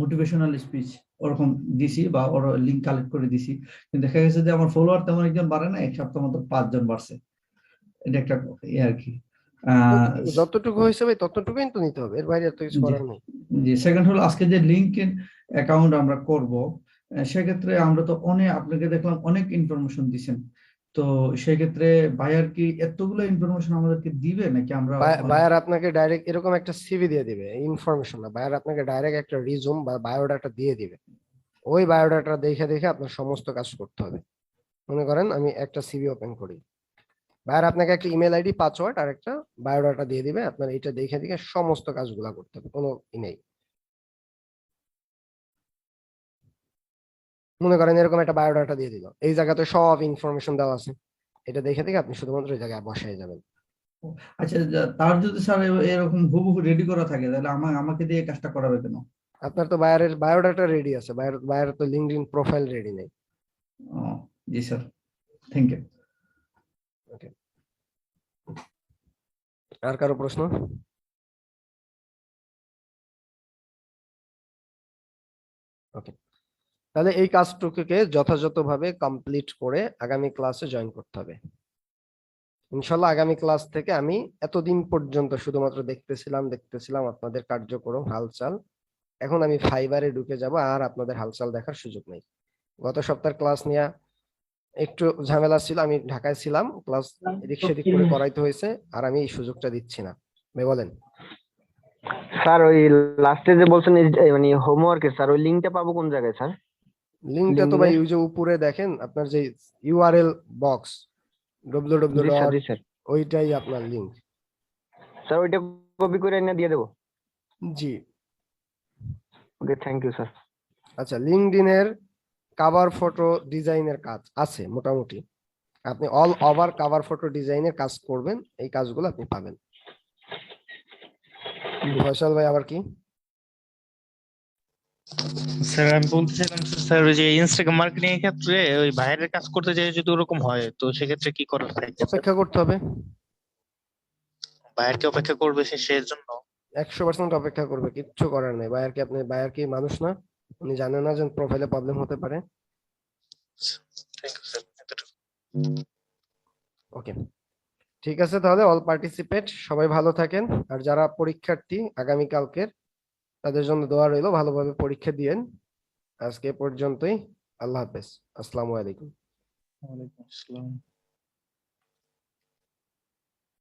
মোটিভেশনাল স্পিচ ওরকম দিছি বা ওর লিঙ্ক কালেক্ট করে দিছি। কিন্তু দেখা গেছে যে আমার ফলোয়ার তেমন একজন বাড়ে না, এক সপ্তাহ মতো 5 জন বাড়ছে। এটা একটা ইয়ে আর কি। যতটুকু হয়েছে ভাই ততটুকুই তো নিতে হবে, এর বাইরে এত কিছু জি করার নেই। জি, সেকেন্ড হলো আজকে যে লিঙ্কডইন অ্যাকাউন্ট আমরা করব, সেক্ষেত্রে আমরা তো অনেক, আপনাকে দেখলাম অনেক ইনফরমেশন দিছেন। তো সেই ক্ষেত্রে বায়ার কি এতগুলো ইনফরমেশন আমাদেরকে দিবে নাকি আমরা মানে? বায়ার আপনাকে ডাইরেক্ট এরকম একটা সিভি দিয়ে দিবে, ইনফরমেশন না, বায়ার আপনাকে ডাইরেক্ট একটা রিজুম বা বায়োডাটা দিয়ে দিবে। ওই বায়োডাটা দেখে দেখে আপনার সমস্ত কাজ করতে হবে। মনে করেন আমি একটা সিভি ওপেন করি, বায়ার আপনাকে একটা ইমেল আইডি পাসওয়ার্ড আর একটা বায়োডাটা দিয়ে দিবে, আপনার এটা দেখে দেখে সমস্ত কাজগুলা করতে হবে, কোনো নেই। মনে করেন এরকম একটা বায়োডাটা দিয়ে দিল, এই জায়গাতে সব ইনফরমেশন দেওয়া আছে, এটা দেখে দেখে আপনি শুধুমাত্র এই জায়গায় বসায় যাবেন। আচ্ছা, তার যদি স্যার এরকম হুবহু রেডি করা থাকে তাহলে আমাকে দিয়ে কাজটা করাবে কেন? আপনার তো বায়ারের বায়োডাটা রেডি আছে, বায়ার তো লিঙ্কডইন প্রোফাইল রেডি নেই। ও, জি স্যার, থ্যাংক ইউ। ওকে, আর কারো প্রশ্ন? ওকে, তাহলে এই কাজটুকুকে যথাযথভাবে কমপ্লিট করে আগামী ক্লাসে জয়েন করতে হবে। ইনশাল্লাহ আগামী ক্লাস থেকে আমি এতদিন পর্যন্ত শুধুমাত্র দেখতেছিলাম আপনাদের কার্যক্রম হালচাল, এখন আমি ফাইবারে ঢুকে যাব, আর আপনাদের হালচাল দেখার সুযোগ নেই। গত সপ্তাহের ক্লাস নিয়ে একটু ঝামেলা ছিল, আমি ঢাকায় ছিলাম, ক্লাস এদিক সেদিক করে করাইতে হয়েছে, আর আমি এই সুযোগটা দিচ্ছি না। ভাই বলেন। স্যার ওই লাস্টে যে বলছেন মানে হোমওয়ার্কে স্যার ওই লিংকটা পাবো কোন জায়গায় স্যার? লিঙ্কটা তো ভাই ওই যে উপরে দেখেন আপনার যে ইউআরএল বক্স www জি স্যার, জি স্যার। ওইটাই আপনার লিঙ্ক। স্যার ওইটা কপি করে এনে দিয়ে দেবো। জি ওকে, থ্যাংক ইউ স্যার। আচ্ছা, লিঙ্কডইনের কভার ফটো ডিজাইনের কাজ আছে মোটামুটি, আপনি অল ওভার কভার ফটো ডিজাইনের কাজ করবেন, এই কাজগুলো আপনি পাবেন। ফয়সাল ভাই আবার কি? স্যার আমি বলতেছিলাম স্যার ওই যে ইনস্টাগ্রাম মার্কেটিং এর ক্ষেত্রে ওই বাইরের কাজ করতে চাই যদি ওরকম হয় তো সেক্ষেত্রে কি করা যায়? অপেক্ষা করতে হবে, বাইরেকে অপেক্ষা করবে সে জন্য 100% অপেক্ষা করবে, কিচ্ছু করার নেই। বায়ার কি মানুষ না? উনি জানেন না যে প্রোফাইলে প্রবলেম হতে পারে। Thank you sir. ওকে, ঠিক আছে, তাহলে অল পার্টিসিপেট সবাই ভালো থাকেন, আর যারা পরীক্ষার্থী আগামী কালকের, তাদের জন্য দোয়া রইলো, ভালোভাবে পরীক্ষা দিয়েন। আজকে এ পর্যন্তই, আল্লাহ হাফেজ, আসসালামু আলাইকুম। ওয়ালাইকুম আসসালাম।